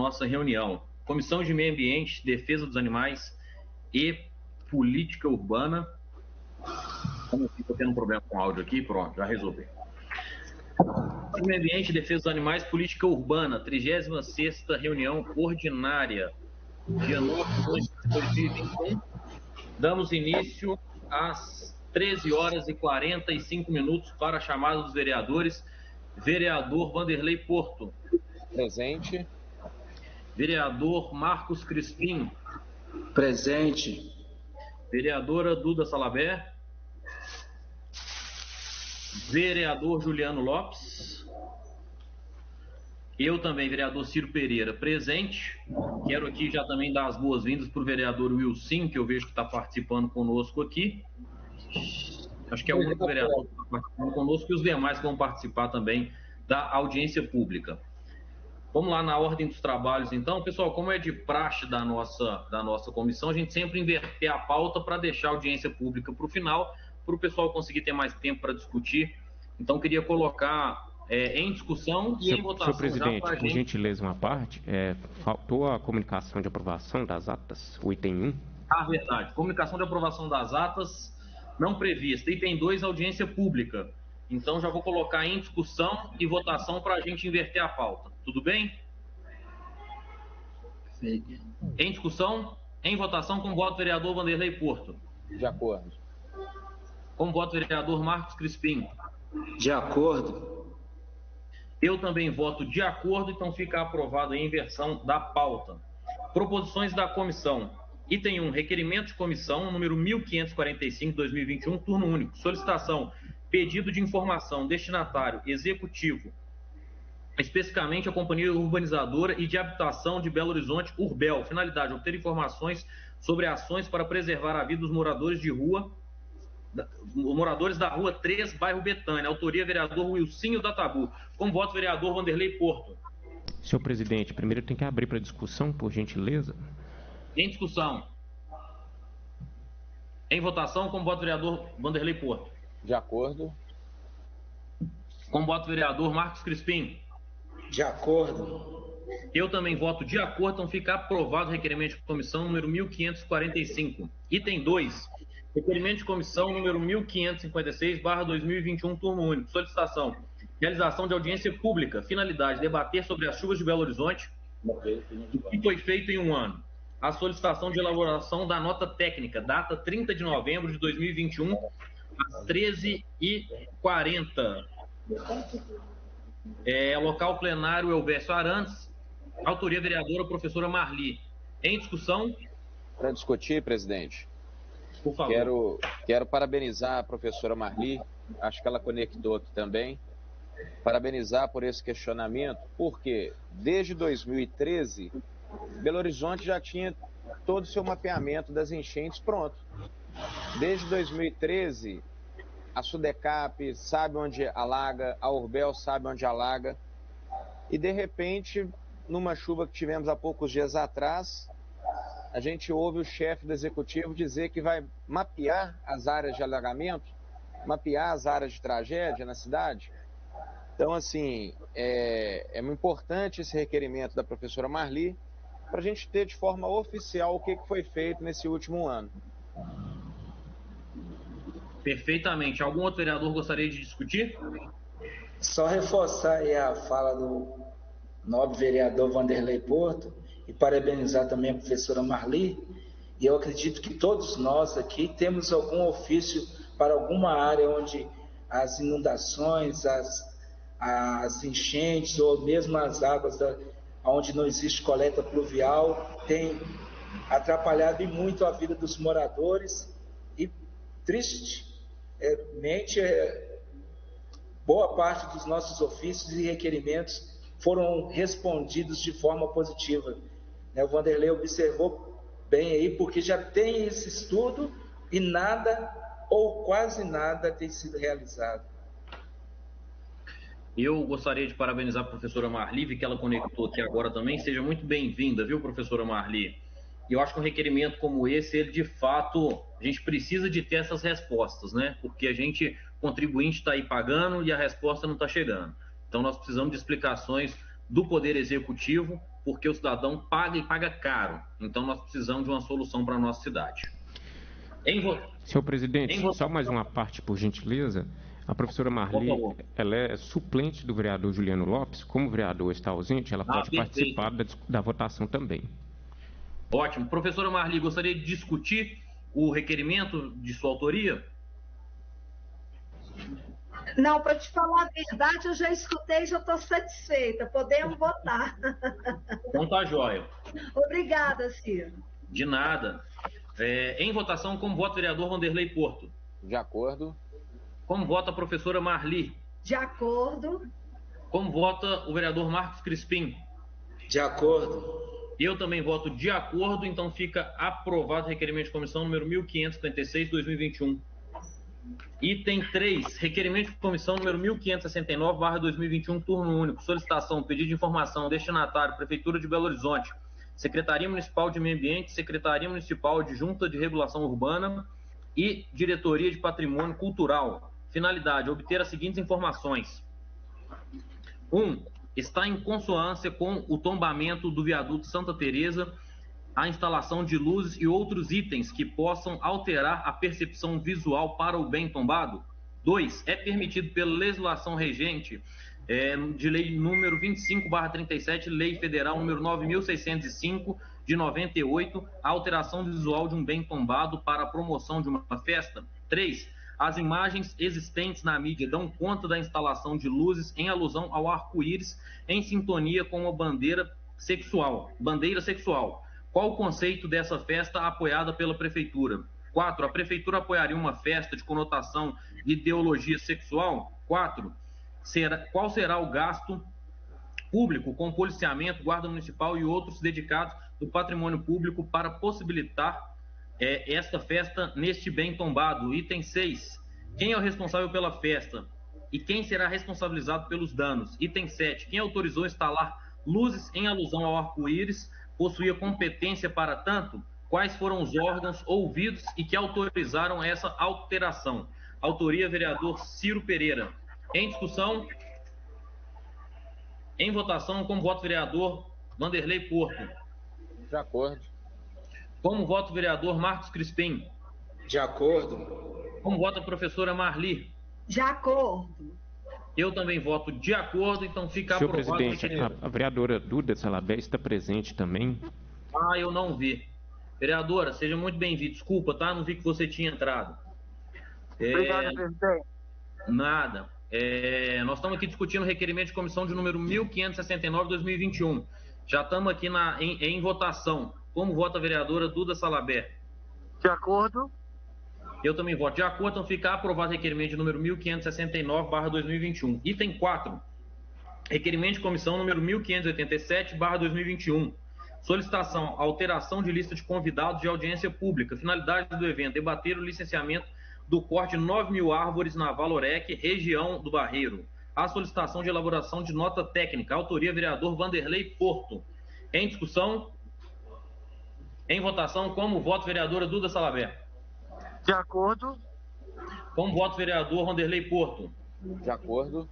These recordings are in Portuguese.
nossa reunião. Comissão de Meio Ambiente, Defesa dos Animais e Política Urbana. Estou tendo um problema com o áudio aqui, pronto, já resolvi. Comissão de Meio Ambiente, Defesa dos Animais, Política Urbana, 36ª reunião ordinária, dia 9 de 2021. Damos início às 13 horas e 45 minutos para a chamada dos vereadores. Vereador Vanderlei Porto. Presente. Vereador Marcos Crispim. Presente. Vereadora Duda Salabert. Vereador Juliano Lopes. Eu também, vereador Ciro Pereira, presente. Quero aqui já também dar as boas-vindas para o vereador Wilson, que eu vejo que está participando conosco aqui. Acho que é o único vereador que está participando conosco e os demais que vão participar também da audiência pública. Vamos lá na ordem dos trabalhos, então. Pessoal, como é de praxe da nossa comissão, a gente sempre inverter a pauta para deixar a audiência pública para o final, para o pessoal conseguir ter mais tempo para discutir. Então, queria colocar em discussão e em votação. Senhor presidente, por gentileza, uma parte, faltou a comunicação de aprovação das atas, o item 1. Ah, verdade. Comunicação de aprovação das atas não prevista. Item 2, audiência pública. Então, já vou colocar em discussão e votação para a gente inverter a pauta. Tudo bem? Sim. Em discussão, em votação, com voto vereador Vanderlei Porto. De acordo. Com voto vereador Marcos Crispim. De acordo. Eu também voto de acordo, então fica aprovado a inversão da pauta. Proposições da comissão. Item 1, requerimento de comissão, número 1545/2021, turno único. Solicitação, pedido de informação, destinatário, executivo, especificamente a Companhia Urbanizadora e de Habitação de Belo Horizonte, Urbel. Finalidade, obter informações sobre ações para preservar a vida dos moradores de rua, moradores da Rua 3, bairro Betânia. Autoria, vereador Wilsinho da Tabu. Com voto, vereador Vanderlei Porto. Senhor presidente, primeiro tem que abrir para discussão, por gentileza. Em discussão. Em votação, com voto, vereador Vanderlei Porto. De acordo. Com voto, vereador Marcos Crispim. De acordo. Eu também voto de acordo, então fica aprovado o requerimento de comissão número 1545. Item 2. Requerimento de comissão número 1556/2021, turno único. Solicitação. Realização de audiência pública. Finalidade, debater sobre as chuvas de Belo Horizonte, o que foi feito em um ano. A solicitação de elaboração da nota técnica, data 30 de novembro de 2021, às 13h40. Local plenário Elvésio Arantes. Autoria, vereadora professora Marli. Em discussão. Para discutir, presidente. Por favor. Quero parabenizar a professora Marli, acho que ela conectou aqui também, parabenizar por esse questionamento, porque desde 2013, Belo Horizonte já tinha todo o seu mapeamento das enchentes pronto. Desde 2013, a Sudecap sabe onde alaga, a Urbel sabe onde alaga, e de repente, numa chuva que tivemos há poucos dias atrás, a gente ouve o chefe do executivo dizer que vai mapear as áreas de alagamento, mapear as áreas de tragédia na cidade. Então, assim, é muito importante esse requerimento da professora Marli para a gente ter de forma oficial o que foi feito nesse último ano. Perfeitamente. Algum outro vereador gostaria de discutir? Só reforçar aí a fala do nobre vereador Vanderlei Porto e parabenizar também a professora Marli. E eu acredito que todos nós aqui temos algum ofício para alguma área onde as inundações, as enchentes ou mesmo as águas onde não existe coleta pluvial tem atrapalhado e muito a vida dos moradores e tristemente boa parte dos nossos ofícios e requerimentos foram respondidos de forma positiva. O Vanderlei observou bem aí, porque já tem esse estudo e nada ou quase nada tem sido realizado. Eu gostaria de parabenizar a professora Marli, vi que ela conectou aqui agora também. Seja muito bem-vinda, viu, professora Marli? E eu acho que um requerimento como esse, ele de fato, a gente precisa de ter essas respostas, né? Porque a gente, contribuinte, está aí pagando e a resposta não está chegando. Então, nós precisamos de explicações do Poder Executivo porque o cidadão paga e paga caro. Então, nós precisamos de uma solução para a nossa cidade. Senhor presidente, só mais uma parte, por gentileza. A professora Marli, ela é suplente do vereador Juliano Lopes. Como o vereador está ausente, ela pode participar da votação também. Ótimo. Professora Marli, gostaria de discutir o requerimento de sua autoria? Não, para te falar a verdade, eu já escutei e já estou satisfeita. Podemos votar. Então tá jóia. Obrigada, Ciro. De nada. Em votação, como vota o vereador Vanderlei Porto? De acordo. Como vota a professora Marli? De acordo. Como vota o vereador Marcos Crispim? De acordo. Eu também voto de acordo, então fica aprovado o requerimento de comissão número 1556/2021. Item 3, requerimento de comissão número 1569/2021, turno único. Solicitação, pedido de informação, destinatário, Prefeitura de Belo Horizonte, Secretaria Municipal de Meio Ambiente, Secretaria Municipal de Junta de Regulação Urbana e Diretoria de Patrimônio Cultural. Finalidade, obter as seguintes informações. 1. Está em consonância com o tombamento do viaduto Santa Teresa, a instalação de luzes e outros itens que possam alterar a percepção visual para o bem tombado. 2. É permitido pela legislação regente de lei número 25/37, lei federal número 9.605 de 98, a alteração visual de um bem tombado para a promoção de uma festa. 3. As imagens existentes na mídia dão conta da instalação de luzes em alusão ao arco-íris em sintonia com a bandeira sexual. Qual o conceito dessa festa apoiada pela Prefeitura? 4. A Prefeitura apoiaria uma festa de conotação de ideologia sexual? 4. Qual será o gasto público com policiamento, guarda municipal e outros dedicados do patrimônio público para possibilitar esta festa neste bem tombado? Item 6. Quem é o responsável pela festa e quem será responsabilizado pelos danos? Item 7. Quem autorizou instalar luzes em alusão ao arco-íris possuía competência para tanto? Quais foram os órgãos ouvidos e que autorizaram essa alteração? Autoria, vereador Ciro Pereira. Em discussão, em votação, como voto vereador Vanderlei Porto. De acordo. Como voto vereador Marcos Crispim. De acordo. Como vota a professora Marli. De acordo. Eu também voto de acordo, então fica Senhor aprovado. presidente, a vereadora Duda Salabé está presente também. Eu não vi. Vereadora, seja muito bem-vinda. Desculpa, tá? Não vi que você tinha entrado. Obrigado, presidente. Nada. Nós estamos aqui discutindo o requerimento de comissão de número 1569/2021. Já estamos aqui em votação. Como vota a vereadora Duda Salabé? De acordo. Eu também voto de acordo, então fica aprovado o requerimento de número 1569/2021. Item 4. Requerimento de comissão número 1587/2021. Solicitação, alteração de lista de convidados de audiência pública. Finalidade do evento, debater o licenciamento do corte de 9.000 árvores na Valorec, região do Barreiro. A solicitação de elaboração de nota técnica. Autoria, vereador Vanderlei Porto. Em discussão, em votação, como voto, vereadora Duda Salabé. De acordo. Como voto, vereador Vanderlei Porto. De acordo.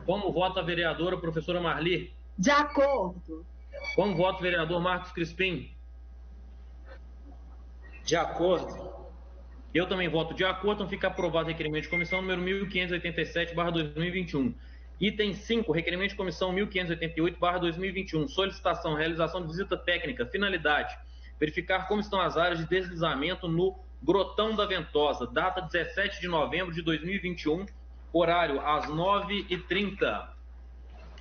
Como vota a vereadora professora Marli. De acordo. Como voto, vereador Marcos Crispim. De acordo. Eu também voto de acordo, então fica aprovado o requerimento de comissão número 1587/2021. Item 5, requerimento de comissão 1588/2021. Solicitação, realização de visita técnica. Finalidade, verificar como estão as áreas de deslizamento no Grotão da Ventosa. Data 17 de novembro de 2021. Horário às 9h30.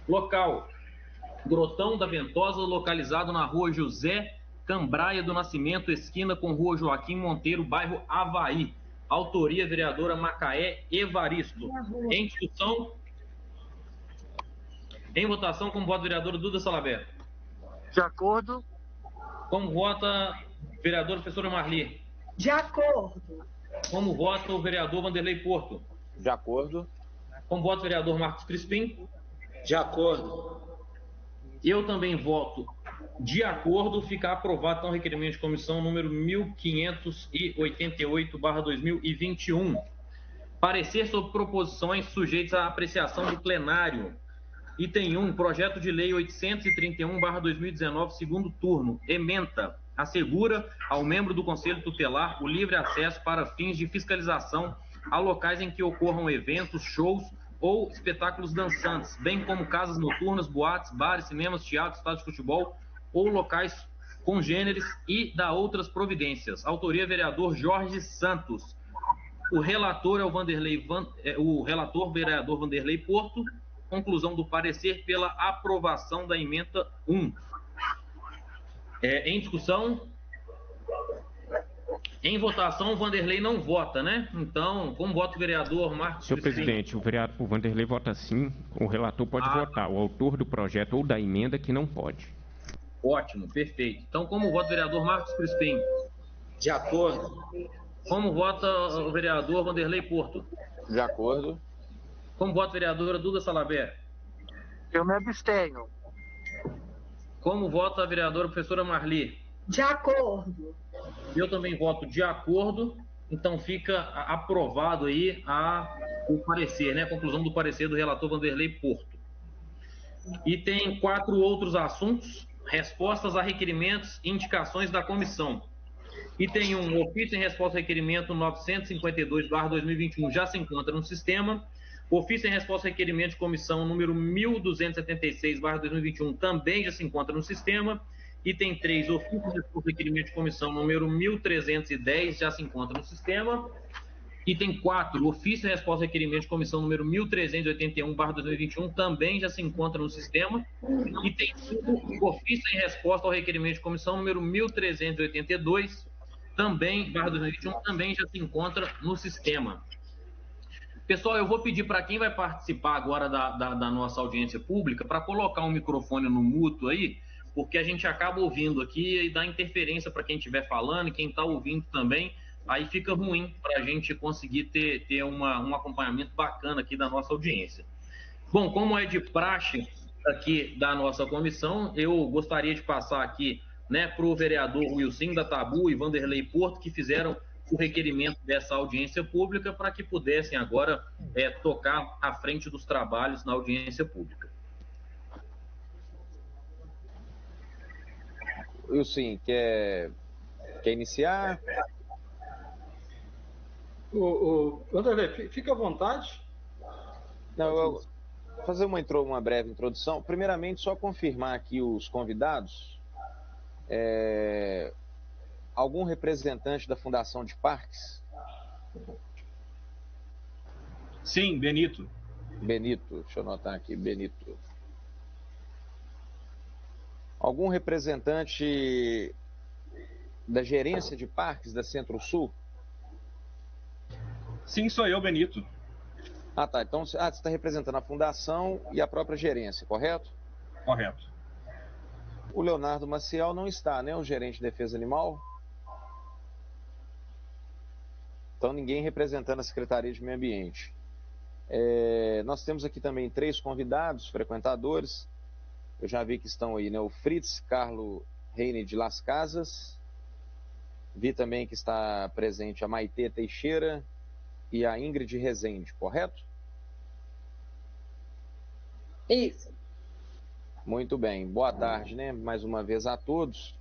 Local, Grotão da Ventosa, localizado na rua José Cambraia do Nascimento, esquina com rua Joaquim Monteiro, bairro Avaí. Autoria, vereadora Macaé Evaristo. Em discussão, em votação, como vota a vereadora Duda Salabé. De acordo. Como vota vereadora professora Marli. De acordo. Como vota o vereador Vanderlei Porto. De acordo. Como vota o vereador Marcos Crispim. De acordo. Eu também voto de acordo. Fica aprovado então o requerimento de comissão número 1588/2021. Parecer sobre proposições sujeitas à apreciação do plenário. Item 1, projeto de lei 831/2019, segundo turno, ementa, assegura ao membro do Conselho Tutelar o livre acesso para fins de fiscalização a locais em que ocorram eventos, shows ou espetáculos dançantes, bem como casas noturnas, boates, bares, cinemas, teatros, estádios de futebol ou locais congêneres e da outras providências. Autoria, vereador Jorge Santos. O relator é o relator, vereador Vanderlei Porto. Conclusão do parecer pela aprovação da emenda 1. Em discussão? Em votação, o Vanderlei não vota, né? Então, como vota o vereador Marcos? Senhor presidente, o Vanderlei vota sim, o relator pode votar, o autor do projeto ou da emenda que não pode. Ótimo, perfeito. Então, como vota o vereador Marcos Crispim? De acordo. Como vota o vereador Vanderlei Porto? De acordo. Como vota a vereadora Duda Salabert? Eu me abstenho. Como vota a vereadora professora Marli? De acordo. Eu também voto de acordo, então fica aprovado aí o parecer, né? A conclusão do parecer do relator Vanderlei Porto. E tem 4 outros assuntos, respostas a requerimentos e indicações da comissão. Item 1, ofício em resposta ao requerimento 952/2021 já se encontra no sistema. Ofício em resposta ao requerimento de comissão número 1276/2021 também já se encontra no sistema. Item 3, ofício em resposta ao requerimento de comissão número 1310 já se encontra no sistema. Item 4, ofício em resposta ao requerimento de comissão número 1381/2021 também já se encontra no sistema. Item 5, ofício em resposta ao requerimento de comissão número 1382 também, /2021, também já se encontra no sistema. Pessoal, eu vou pedir para quem vai participar agora da nossa audiência pública para colocar um microfone no mudo aí, porque a gente acaba ouvindo aqui e dá interferência para quem estiver falando e quem está ouvindo também, aí fica ruim para a gente conseguir ter um acompanhamento bacana aqui da nossa audiência. Bom, como é de praxe aqui da nossa comissão, eu gostaria de passar aqui, né, para o vereador Wilson da Tabu e Vanderlei Porto, que fizeram o requerimento dessa audiência pública para que pudessem agora tocar à frente dos trabalhos na audiência pública. Wilson, quer iniciar? Vanderlei, fica à vontade. Não, eu vou fazer uma breve introdução. Primeiramente, só confirmar aqui os convidados. Algum representante da Fundação de Parques? Sim, Benito. Benito, deixa eu anotar aqui, Benito. Algum representante da gerência de parques da Centro-Sul? Sim, sou eu, Benito. Ah, tá. Então, você está representando a Fundação e a própria gerência, correto? Correto. O Leonardo Maciel não está, né? O gerente de defesa animal. Então, ninguém representando a Secretaria de Meio Ambiente. Nós temos aqui também 3 convidados, frequentadores. Eu já vi que estão aí, né? O Fritz Carlo Reine de Las Casas. Vi também que está presente a Maitê Teixeira e a Ingrid Rezende, correto? Isso. Muito bem. Boa tarde, né? Mais uma vez a todos.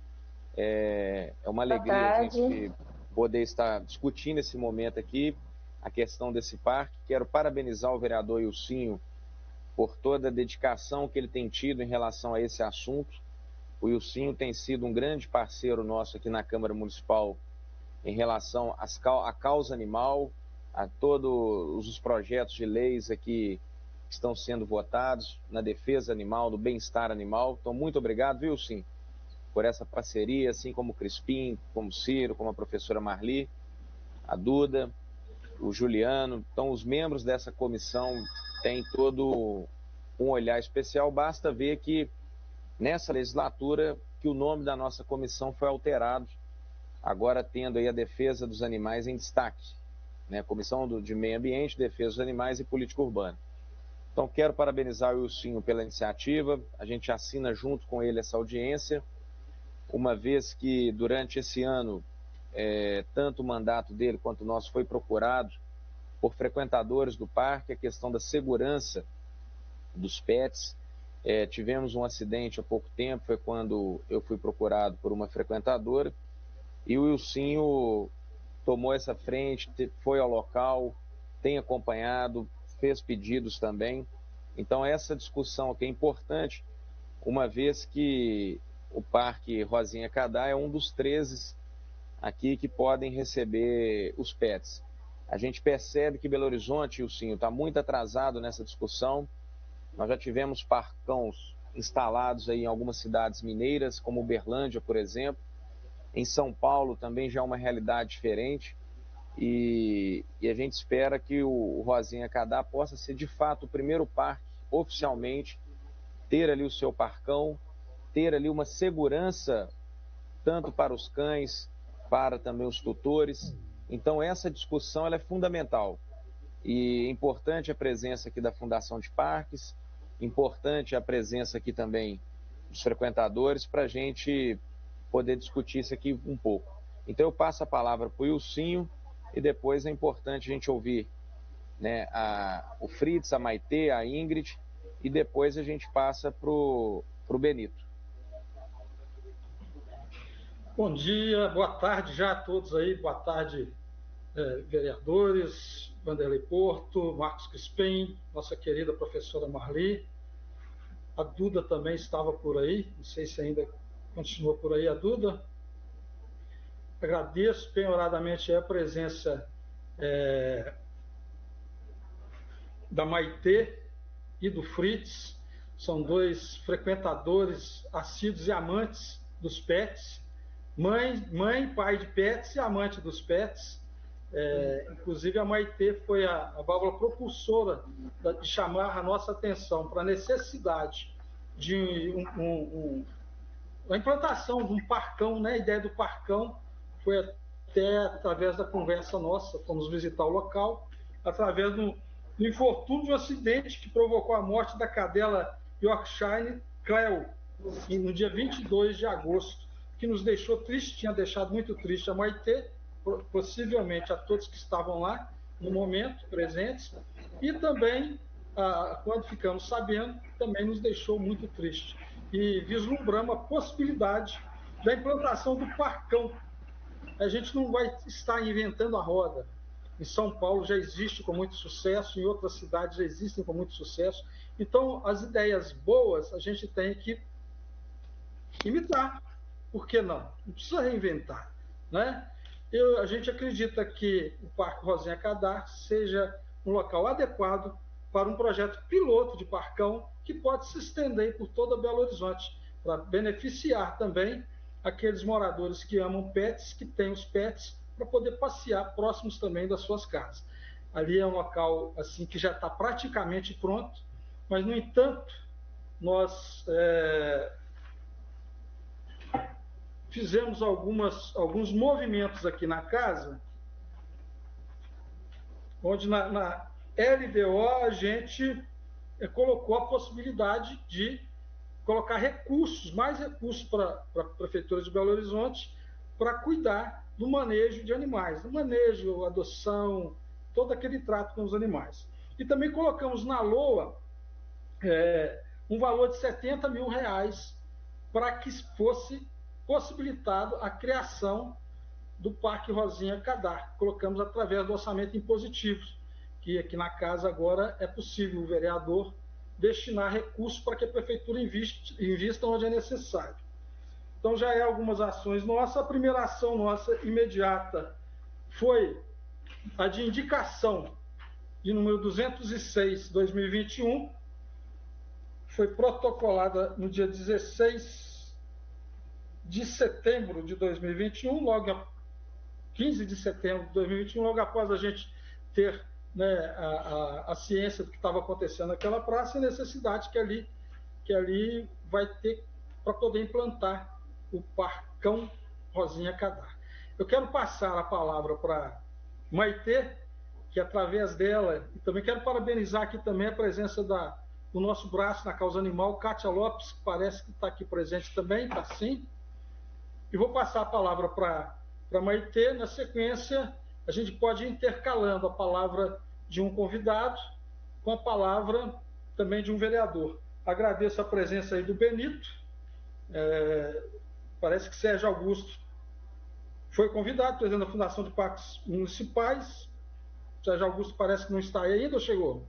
É uma alegria a gente poder estar discutindo esse momento aqui, a questão desse parque. Quero parabenizar o vereador Ilcinho por toda a dedicação que ele tem tido em relação a esse assunto. O Ilcinho tem sido um grande parceiro nosso aqui na Câmara Municipal em relação à causa animal, a todos os projetos de leis aqui que estão sendo votados na defesa animal, no bem-estar animal. Então, muito obrigado, viu, sim, por essa parceria, assim como o Crispim, como o Ciro, como a professora Marli, a Duda, o Juliano. Então, os membros dessa comissão têm todo um olhar especial. Basta ver que nessa legislatura que o nome da nossa comissão foi alterado, agora tendo aí a defesa dos animais em destaque, né? Comissão de Meio Ambiente, Defesa dos Animais e Política Urbana. Então, quero parabenizar o Wilcinho pela iniciativa. A gente assina junto com ele essa audiência, uma vez que durante esse ano, tanto o mandato dele quanto o nosso foi procurado por frequentadores do parque, a questão da segurança dos pets, Tivemos um acidente há pouco tempo, foi quando eu fui procurado por uma frequentadora, e o Wilsinho tomou essa frente, foi ao local, tem acompanhado, fez pedidos também. Então essa discussão aqui é importante, uma vez que o Parque Rosinha Cadá é um dos 13 aqui que podem receber os pets. A gente percebe que Belo Horizonte, Wilsinho, está muito atrasado nessa discussão. Nós já tivemos parcões instalados aí em algumas cidades mineiras, como Uberlândia, por exemplo. Em São Paulo também já é uma realidade diferente. E a gente espera que o Rosinha Cadá possa ser, de fato, o primeiro parque, oficialmente, ter ali o seu parcão, ter ali uma segurança, tanto para os cães, para também os tutores. Então, essa discussão ela é fundamental. E é importante a presença aqui da Fundação de Parques, importante a presença aqui também dos frequentadores, para a gente poder discutir isso aqui um pouco. Então, eu passo a palavra para o Wilsinho, e depois é importante a gente ouvir, né, o Fritz, a Maitê, a Ingrid, e depois a gente passa para o Benito. Bom dia, boa tarde já a todos aí, boa tarde, vereadores, Vanderlei Porto, Marcos Crispim, nossa querida professora Marli, a Duda também estava por aí, não sei se ainda continua por aí a Duda. Agradeço penhoradamente a presença da Maitê e do Fritz, são 2 frequentadores assíduos e amantes dos pets, mãe, pai de pets e amante dos pets. Inclusive a Maitê foi a válvula propulsora de chamar a nossa atenção para a necessidade de a implantação de um parcão, né? A ideia do parcão foi até através da conversa nossa, fomos visitar o local, através do infortúnio de um acidente que provocou a morte da cadela Yorkshire Cleo, no dia 22 de agosto, que nos deixou triste, tinha deixado muito triste a Maitê, possivelmente a todos que estavam lá no momento, presentes, e também, quando ficamos sabendo, também nos deixou muito triste. E vislumbramos a possibilidade da implantação do parcão. A gente não vai estar inventando a roda. Em São Paulo já existe com muito sucesso, em outras cidades já existem com muito sucesso. Então, as ideias boas a gente tem que imitar. Por que não? Não precisa reinventar, né? A gente acredita que o Parque Rosinha Cadá seja um local adequado para um projeto piloto de parcão que pode se estender por toda Belo Horizonte, para beneficiar também aqueles moradores que amam pets, que têm os pets, para poder passear próximos também das suas casas. Ali é um local assim que já está praticamente pronto, mas, no entanto, nós fizemos alguns movimentos aqui na casa, onde na LDO a gente colocou a possibilidade de colocar mais recursos para a Prefeitura de Belo Horizonte para cuidar do manejo de animais, do manejo, adoção, todo aquele trato com os animais. E também colocamos na LOA um valor de R$70 mil para que fosse possibilitado a criação do Parque Rosinha Cadá. Colocamos através do orçamento impositivo, que aqui na casa agora é possível o vereador destinar recursos para que a Prefeitura invista onde é necessário. Então, já é algumas ações nossas. A primeira ação nossa imediata foi a de indicação de número 206/2021, foi protocolada no dia 16 de setembro de 2021, 15 de setembro de 2021, logo após a gente ter, né, a ciência do que estava acontecendo naquela praça e a necessidade que ali vai ter para poder implantar o Parcão Rosinha Cadá. Eu quero passar a palavra para Maitê, que através dela, e também quero parabenizar aqui também a presença do nosso braço na causa animal, Kátia Lopes, que parece que está aqui presente também, está sim. E vou passar a palavra para Maitê. Na sequência, a gente pode ir intercalando a palavra de um convidado com a palavra também de um vereador. Agradeço a presença aí do Benito. Parece que Sérgio Augusto foi convidado, presidente da Fundação de Parques Municipais. Sérgio Augusto parece que não está aí ainda ou chegou?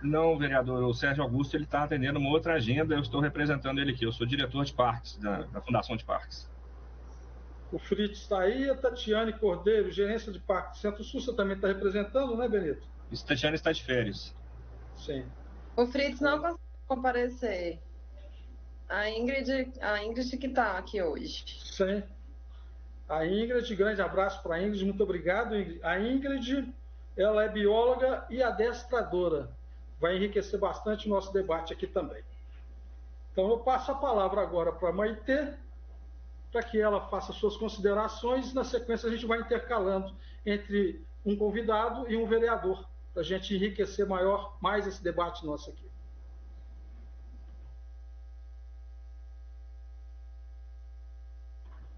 Não, vereador, o Sérgio Augusto ele está atendendo uma outra agenda, eu estou representando ele aqui, eu sou diretor de parques, da Fundação de Parques. O Fritz está aí, a Tatiane Cordeiro, gerência de Parques Centro-Sul, você também está representando, né, Benito? A Tatiane está de férias. Sim. O Fritz não conseguiu comparecer. A Ingrid que está aqui hoje. Sim. A Ingrid, grande abraço para a Ingrid, muito obrigado, Ingrid. A Ingrid, ela é bióloga e adestradora. Vai enriquecer bastante o nosso debate aqui também. Então, eu passo a palavra agora para a Maitê, para que ela faça suas considerações. Na sequência, a gente vai intercalando entre um convidado e um vereador, para a gente enriquecer mais esse debate nosso aqui.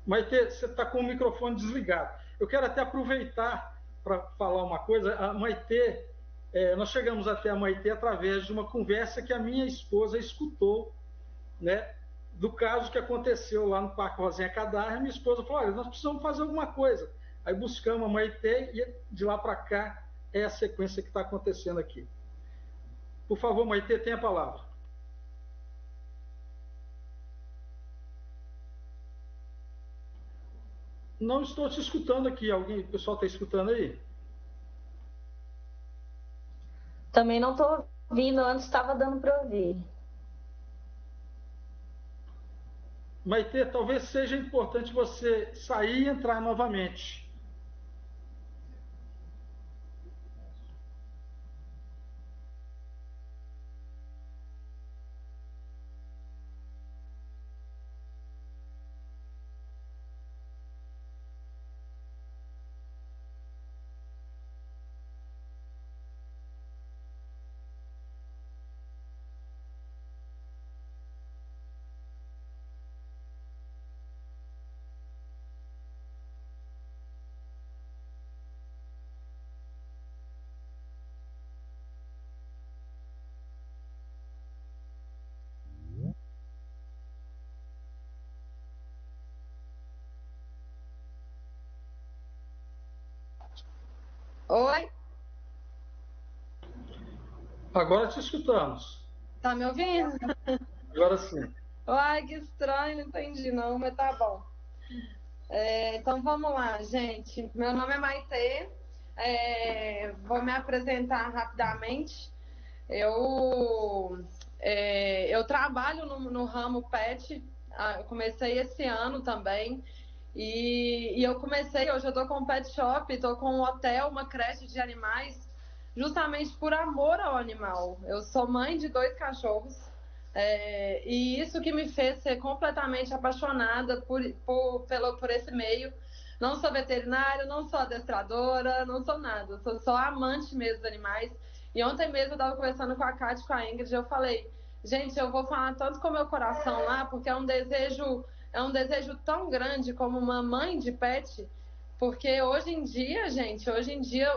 Maitê, você está com o microfone desligado. Eu quero até aproveitar para falar uma coisa. A Maitê, nós chegamos até a Maitê através de uma conversa que a minha esposa escutou, né, do caso que aconteceu lá no Parque Rosinha Cadar. A minha esposa falou, olha, nós precisamos fazer alguma coisa. Aí buscamos a Maitê e de lá para cá é a sequência que está acontecendo aqui. Por favor, Maitê, tenha a palavra. Não estou te escutando aqui. O pessoal está escutando aí? Também não estou ouvindo, antes estava dando para ouvir. Maitê, talvez seja importante você sair e entrar novamente. Oi? Agora te escutamos. Tá me ouvindo? Agora sim. Ai, que estranho, não entendi não, mas tá bom. Então vamos lá, gente. Meu nome é Maitê. Vou me apresentar rapidamente. Eu trabalho no ramo pet. Eu comecei esse ano também. E eu comecei, hoje eu estou com um pet shop, estou com um hotel, uma creche de animais, justamente por amor ao animal. Eu sou mãe de 2 cachorros, e isso que me fez ser completamente apaixonada por esse meio. Não sou veterinária, não sou adestradora, não sou nada, sou só amante mesmo dos animais. E ontem mesmo eu estava conversando com a Cátia e com a Ingrid, eu falei, gente, eu vou falar tanto com o meu coração lá, porque é um desejo tão grande como uma mãe de pet, porque hoje em dia, gente,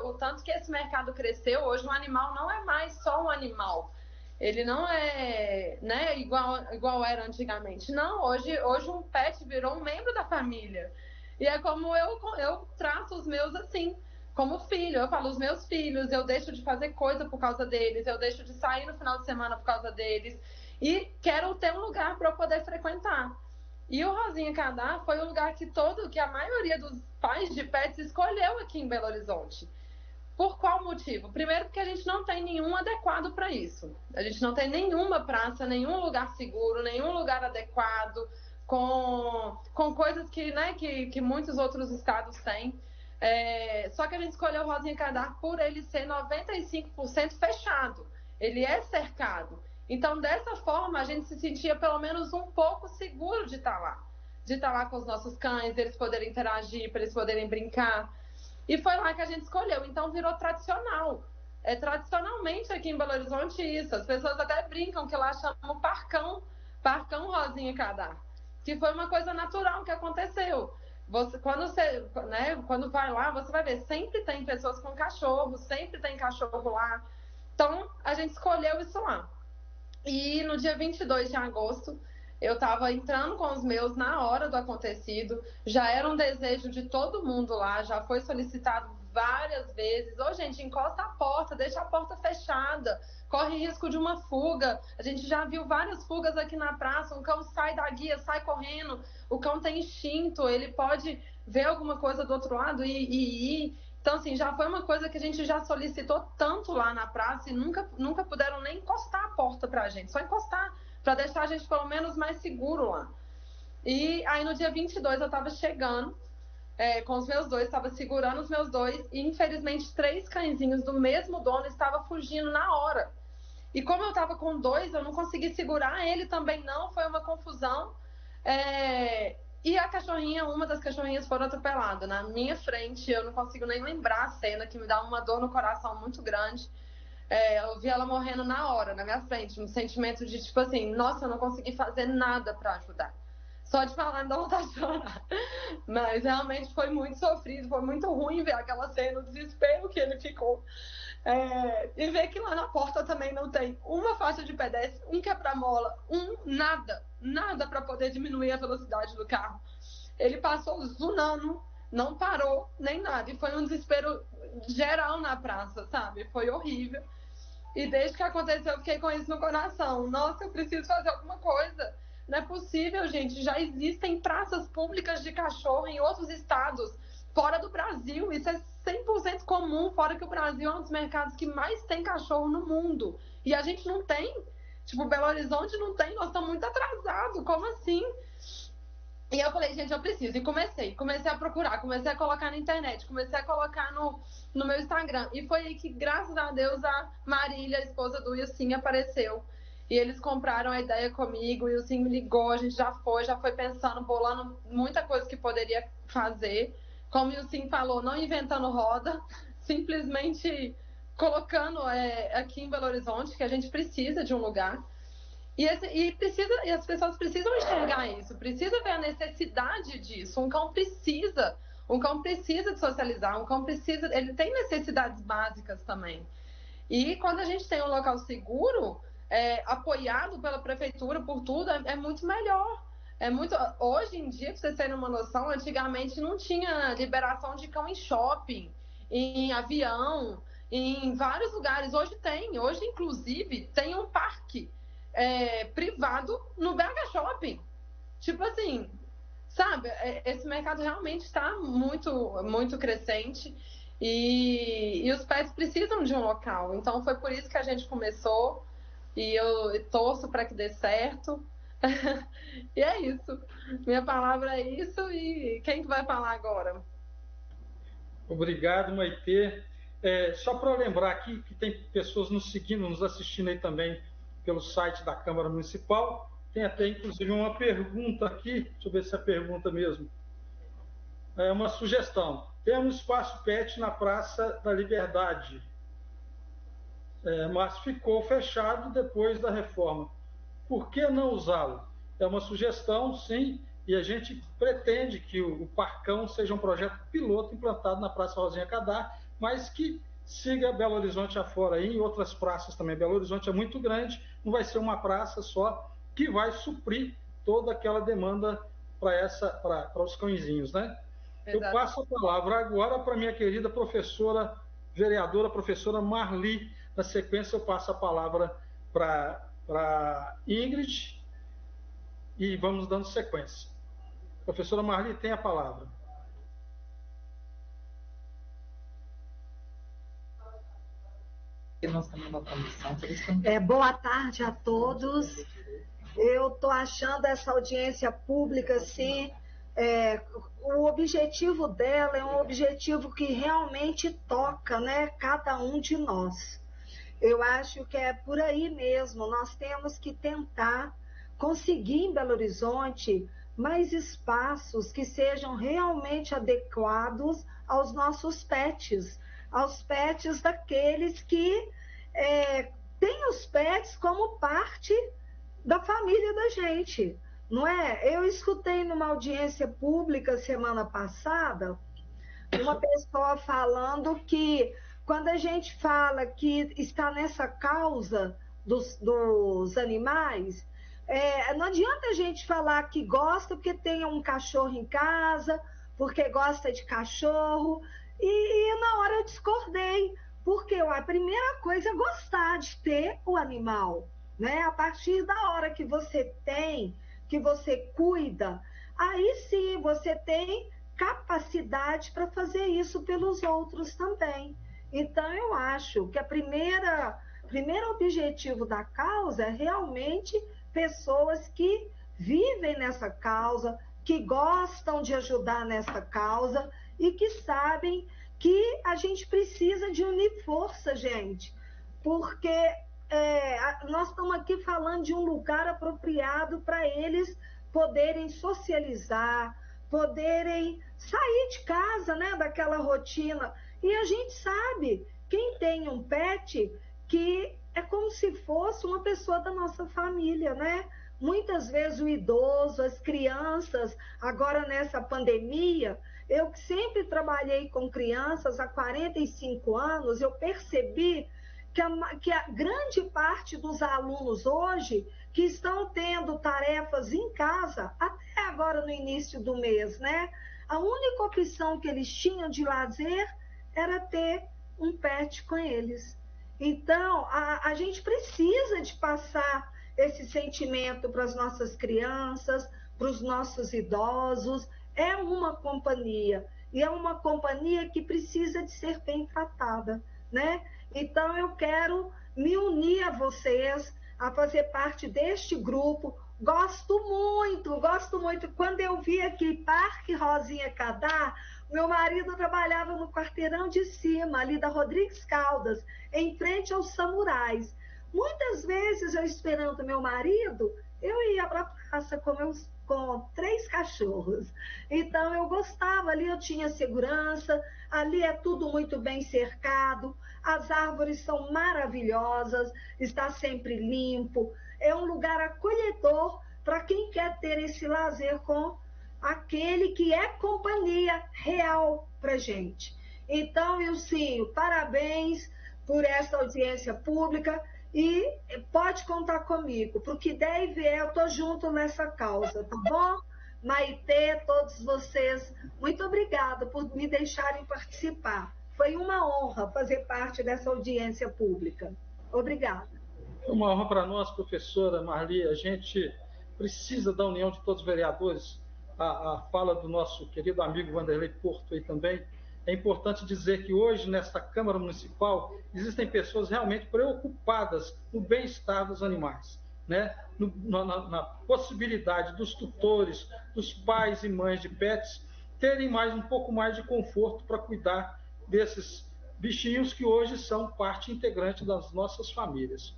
o tanto que esse mercado cresceu, hoje o animal não é mais só um animal. Ele não é, né, igual era antigamente. Não, hoje um pet virou um membro da família. E é como eu trato os meus assim, como filho. Eu falo, os meus filhos, eu deixo de fazer coisa por causa deles, eu deixo de sair no final de semana por causa deles. E quero ter um lugar para eu poder frequentar. E o Rosinha Cadar foi o lugar que a maioria dos pais de pets escolheu aqui em Belo Horizonte. Por qual motivo? Primeiro, porque a gente não tem nenhum adequado para isso. A gente não tem nenhuma praça, nenhum lugar seguro, nenhum lugar adequado, com coisas que muitos outros estados têm. Só que a gente escolheu o Rosinha Cadar por ele ser 95% fechado. Ele é cercado. Então, dessa forma, a gente se sentia pelo menos um pouco seguro de estar lá. De estar lá com os nossos cães, eles poderem interagir, para eles poderem brincar. E foi lá que a gente escolheu. Então, virou tradicional. Tradicionalmente aqui em Belo Horizonte isso. As pessoas até brincam que lá chamam Parcão Rosinha Cadar. Que foi uma coisa natural que aconteceu. Quando vai lá, você vai ver, sempre tem pessoas com cachorro, sempre tem cachorro lá. Então, a gente escolheu isso lá. E no dia 22 de agosto, eu estava entrando com os meus na hora do acontecido, já era um desejo de todo mundo lá, já foi solicitado várias vezes. Ô, gente, encosta a porta, deixa a porta fechada, corre risco de uma fuga. A gente já viu várias fugas aqui na praça, um cão sai da guia, sai correndo, o cão tem instinto, ele pode ver alguma coisa do outro lado e ir. Então, assim, já foi uma coisa que a gente já solicitou tanto lá na praça e nunca puderam nem encostar a porta pra gente, só encostar, para deixar a gente pelo menos mais seguro lá. E aí no dia 22 eu estava chegando com os meus dois, estava segurando os meus dois e infelizmente 3 cãezinhos do mesmo dono estavam fugindo na hora. E como eu estava com 2, eu não consegui segurar ele também não, foi uma confusão. E a cachorrinha, uma das cachorrinhas foram atropeladas na minha frente, eu não consigo nem lembrar a cena, que me dá uma dor no coração muito grande. Eu vi ela morrendo na hora, na minha frente, um sentimento de tipo assim, nossa, eu não consegui fazer nada para ajudar. Só de falar, não dá vontade de chorar. Mas realmente foi muito sofrido, foi muito ruim ver aquela cena, o desespero que ele ficou. E ver que lá na porta também não tem uma faixa de pedestre, um quebra-mola, nada para poder diminuir a velocidade do carro. Ele passou zunando, não parou, nem nada. E foi um desespero geral na praça, sabe? Foi horrível. E desde que aconteceu, eu fiquei com isso no coração. Nossa, eu preciso fazer alguma coisa. Não é possível, gente. Já existem praças públicas de cachorro em outros estados, fora do Brasil. Isso é 100% comum, fora que o Brasil é um dos mercados que mais tem cachorro no mundo. E a gente não tem. Tipo, Belo Horizonte não tem. Nós estamos muito atrasados. Como assim? E eu falei, gente, eu preciso. E comecei a procurar, comecei a colocar na internet, comecei a colocar no meu Instagram. E foi aí que, graças a Deus, a Marília, a esposa do Ilcim, apareceu. E eles compraram a ideia comigo, o Ilcim me ligou, a gente já foi pensando, bolando muita coisa que poderia fazer. Como o Ilcim falou, não inventando roda, simplesmente colocando aqui em Belo Horizonte, que a gente precisa de um lugar. E as pessoas precisam enxergar isso, precisa ver a necessidade disso. Um cão precisa de socializar, um cão ele tem necessidades básicas também. E quando a gente tem um local seguro, apoiado pela prefeitura por tudo, é muito melhor. Hoje em dia, para vocês terem uma noção, antigamente não tinha liberação de cão em shopping, em avião, em vários lugares. Hoje tem, inclusive tem um parque privado no BH Shopping. Tipo assim, sabe? Esse mercado realmente está muito, muito crescente e os pets precisam de um local. Então foi por isso que a gente começou e eu torço para que dê certo. E é isso. Minha palavra é isso. E quem que vai falar agora? Obrigado, Maitê. Só para lembrar aqui que tem pessoas nos seguindo, nos assistindo aí também pelo site da Câmara Municipal. Tem até, inclusive, uma pergunta aqui. Deixa eu ver se é pergunta mesmo. É uma sugestão. Temos espaço pet na Praça da Liberdade, mas ficou fechado depois da reforma. Por que não usá-lo? É uma sugestão, sim, e a gente pretende que o Parcão seja um projeto piloto implantado na Praça Rosinha Cadar, mas que siga Belo Horizonte afora aí, em outras praças também. Belo Horizonte é muito grande, não vai ser uma praça só que vai suprir toda aquela demanda para os cãezinhos, né? Exato. Eu passo a palavra agora para minha querida professora, vereadora, professora Marli. Na sequência, eu passo a palavra para Ingrid e vamos dando sequência. Professora Marli, tem a palavra. Boa tarde a todos. Eu estou achando essa audiência pública, assim, o objetivo dela é um objetivo que realmente toca, né, cada um de nós. Eu acho que é por aí mesmo. Nós temos que tentar conseguir em Belo Horizonte mais espaços que sejam realmente adequados aos nossos pets, aos pets daqueles que têm os pets como parte da família da gente, não é? Eu escutei numa audiência pública semana passada uma pessoa falando que quando a gente fala que está nessa causa dos animais, não adianta a gente falar que gosta porque tem um cachorro em casa, porque gosta de cachorro, e na hora eu discordei, porque a primeira coisa é gostar de ter o animal, né? A partir da hora que você tem, que você cuida, aí sim você tem capacidade para fazer isso pelos outros também. Então, eu acho que o primeiro objetivo da causa é realmente pessoas que vivem nessa causa, que gostam de ajudar nessa causa e que sabem que a gente precisa de unir força, gente, porque nós estamos aqui falando de um lugar apropriado para eles poderem socializar, poderem sair de casa, né, daquela rotina. E a gente sabe, quem tem um pet, que é como se fosse uma pessoa da nossa família, né? Muitas vezes o idoso, as crianças, agora nessa pandemia, eu que sempre trabalhei com crianças há 45 anos, eu percebi que a grande parte dos alunos hoje que estão tendo tarefas em casa, até agora no início do mês, né? A única opção que eles tinham de lazer era ter um pet com eles. Então, a gente precisa de passar esse sentimento para as nossas crianças, para os nossos idosos. É uma companhia, e é uma companhia que precisa de ser bem tratada, né? Então, eu quero me unir a vocês, a fazer parte deste grupo. Gosto muito. Quando eu vi aqui Parque Rosinha Cadá, meu marido trabalhava no quarteirão de cima, ali da Rodrigues Caldas, em frente aos Samurais. Muitas vezes, eu esperando meu marido, eu ia para a praça com 3 cachorros. Então, eu gostava, ali eu tinha segurança, ali é tudo muito bem cercado, as árvores são maravilhosas, está sempre limpo, é um lugar acolhedor para quem quer ter esse lazer com aquele que é companhia real para gente. Então, Ilcinho, parabéns por essa audiência pública e pode contar comigo, para o que der e vier, eu estou junto nessa causa, tá bom? Maitê, todos vocês, muito obrigada por me deixarem participar. Foi uma honra fazer parte dessa audiência pública. Obrigada. É uma honra para nós, professora Marli. A gente precisa da união de todos os vereadores. A fala do nosso querido amigo Vanderlei Porto aí também. É importante dizer que hoje, nesta Câmara Municipal, existem pessoas realmente preocupadas no bem-estar dos animais, né? Na possibilidade dos tutores, dos pais e mães de pets, terem um pouco mais de conforto para cuidar desses bichinhos que hoje são parte integrante das nossas famílias.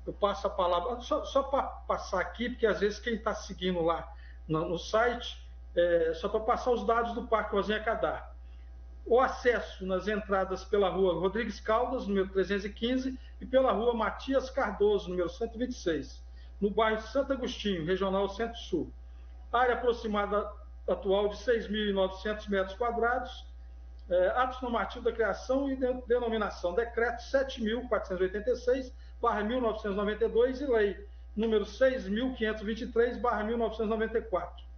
Eu passo a palavra, só para passar aqui, porque às vezes quem está seguindo lá no site, só para passar os dados do Parque Rosinha Cadá. O acesso nas entradas pela rua Rodrigues Caldas, número 315, e pela rua Matias Cardoso, número 126, no bairro Santo Agostinho, Regional Centro-Sul. Área aproximada atual de 6.900 metros quadrados. Atos normativos da criação e denominação. Decreto 7.486/1992 e Lei número 6.523/1994.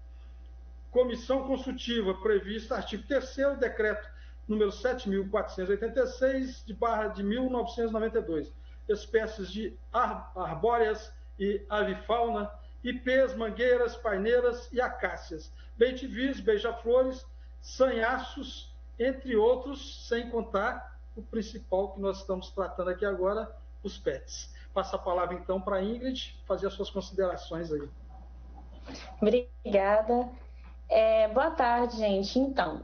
Comissão consultiva prevista, artigo 3º, decreto número 7.486/1992. Espécies de arbóreas e avifauna, ipês, mangueiras, paineiras e acácias, bem-te-vis, beija-flores, sanhaços, entre outros, sem contar o principal que nós estamos tratando aqui agora, os pets. Passa a palavra, então, para a Ingrid fazer as suas considerações aí. Obrigada. Boa tarde, gente. Então,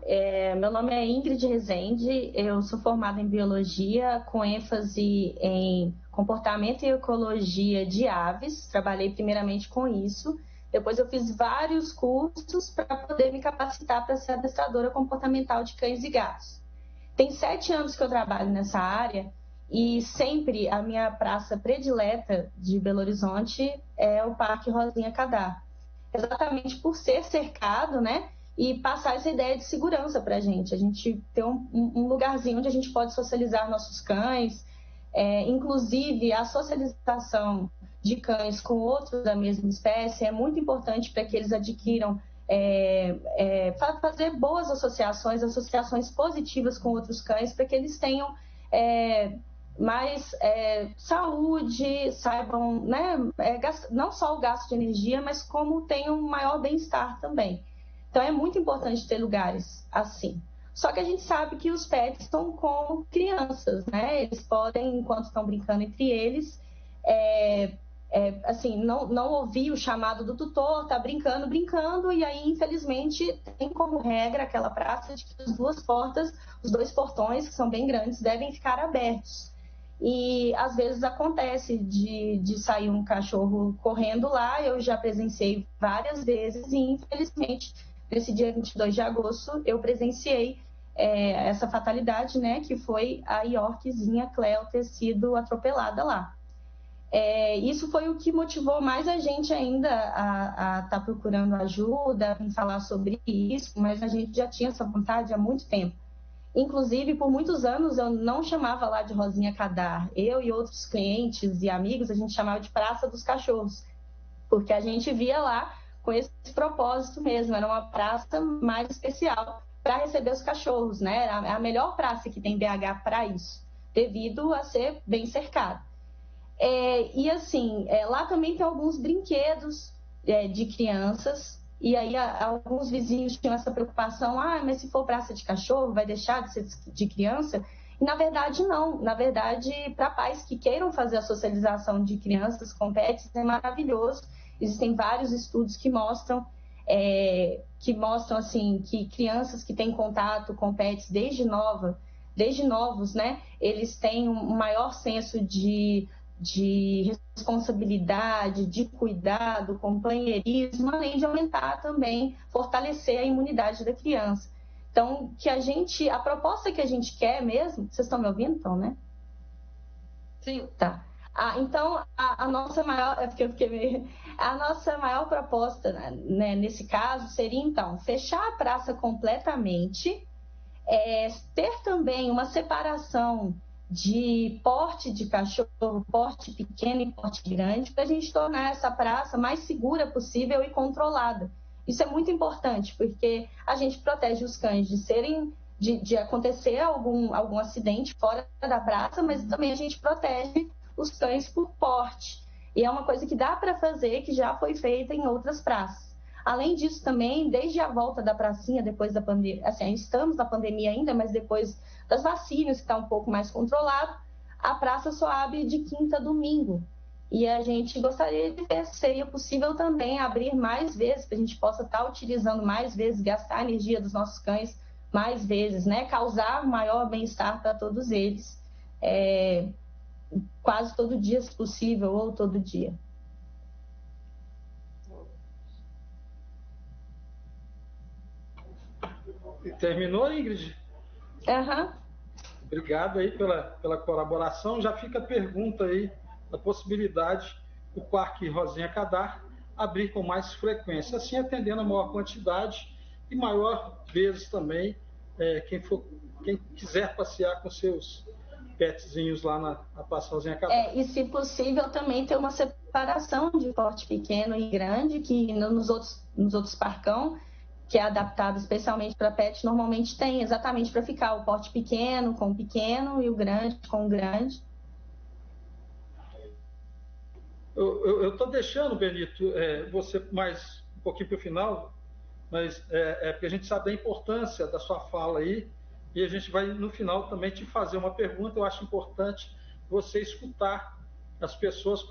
meu nome é Ingrid Rezende, eu sou formada em Biologia, com ênfase em Comportamento e Ecologia de Aves, trabalhei primeiramente com isso, depois eu fiz vários cursos para poder me capacitar para ser adestradora comportamental de cães e gatos. Tem 7 anos que eu trabalho nessa área e sempre a minha praça predileta de Belo Horizonte é o Parque Rosinha Cadá. Exatamente por ser cercado, né? E passar essa ideia de segurança para a gente ter um lugarzinho onde a gente pode socializar nossos cães, Inclusive, a socialização de cães com outros da mesma espécie é muito importante para que eles adquiram, fazer boas associações positivas com outros cães, para que eles tenham mais saúde, saibam, né, não só o gasto de energia, mas como tenham um maior bem-estar também. Então, é muito importante ter lugares assim. Só que a gente sabe que os pets estão com crianças, né? Eles podem, enquanto estão brincando entre eles, assim, não ouvir o chamado do tutor, tá brincando, e aí, infelizmente, tem como regra aquela praça de que as duas portas, os dois portões, que são bem grandes, devem ficar abertos. E, às vezes, acontece de sair um cachorro correndo lá, eu já presenciei várias vezes, e, infelizmente, nesse dia 22 de agosto, eu presenciei essa fatalidade, né, que foi a Yorkzinha Cleo ter sido atropelada lá. Isso foi o que motivou mais a gente ainda a estar procurando ajuda, em falar sobre isso, mas a gente já tinha essa vontade há muito tempo. Inclusive, por muitos anos, eu não chamava lá de Rosinha Kadar. Eu e outros clientes e amigos, a gente chamava de Praça dos Cachorros, porque a gente via lá com esse propósito mesmo, era uma praça mais especial para receber os cachorros, né? É a melhor praça que tem BH para isso, devido a ser bem cercado. E assim, lá também tem alguns brinquedos de crianças, e aí alguns vizinhos tinham essa preocupação, mas se for praça de cachorro, vai deixar de ser de criança? E na verdade não, na verdade para pais que queiram fazer a socialização de crianças com pets é maravilhoso. Existem vários estudos que mostram assim, que crianças que têm contato com pets desde novos, né, eles têm um maior senso de responsabilidade, de cuidado, companheirismo, além de aumentar também, fortalecer a imunidade da criança. Então, a proposta que a gente quer mesmo, vocês estão me ouvindo, então, né? Sim. Tá. Então, a nossa maior, a nossa maior proposta, né, nesse caso seria, então, fechar a praça completamente, ter também uma separação de porte de cachorro, porte pequeno e porte grande, para a gente tornar essa praça mais segura possível e controlada. Isso é muito importante, porque a gente protege os cães de acontecer algum acidente fora da praça, mas também a gente protege os cães por porte. E é uma coisa que dá para fazer, que já foi feita em outras praças. Além disso também, desde a volta da pracinha, depois da pandemia, assim, estamos na pandemia ainda, mas depois das vacinas, que está um pouco mais controlado, a praça só abre de quinta a domingo. E a gente gostaria de ver se seria possível também abrir mais vezes, para a gente possa estar utilizando mais vezes, gastar a energia dos nossos cães mais vezes, né? Causar maior bem-estar para todos eles, quase todo dia, se possível, ou todo dia. Terminou, Ingrid? Uhum. Obrigado aí pela colaboração. Já fica a pergunta aí da possibilidade do Parque Rosinha Kadar abrir com mais frequência, assim atendendo a maior quantidade e maior vezes também quem quiser passear com seus petzinhos lá na Praça Rosinha Kadar. E se possível também ter uma separação de porte pequeno e grande, que nos outros parcão, que é adaptado especialmente para pet, normalmente tem exatamente para ficar o porte pequeno com o pequeno e o grande com o grande. Eu estou deixando, Benito, você mais um pouquinho para o final, mas porque a gente sabe da importância da sua fala aí, e a gente vai, no final, também te fazer uma pergunta. Eu acho importante você escutar as pessoas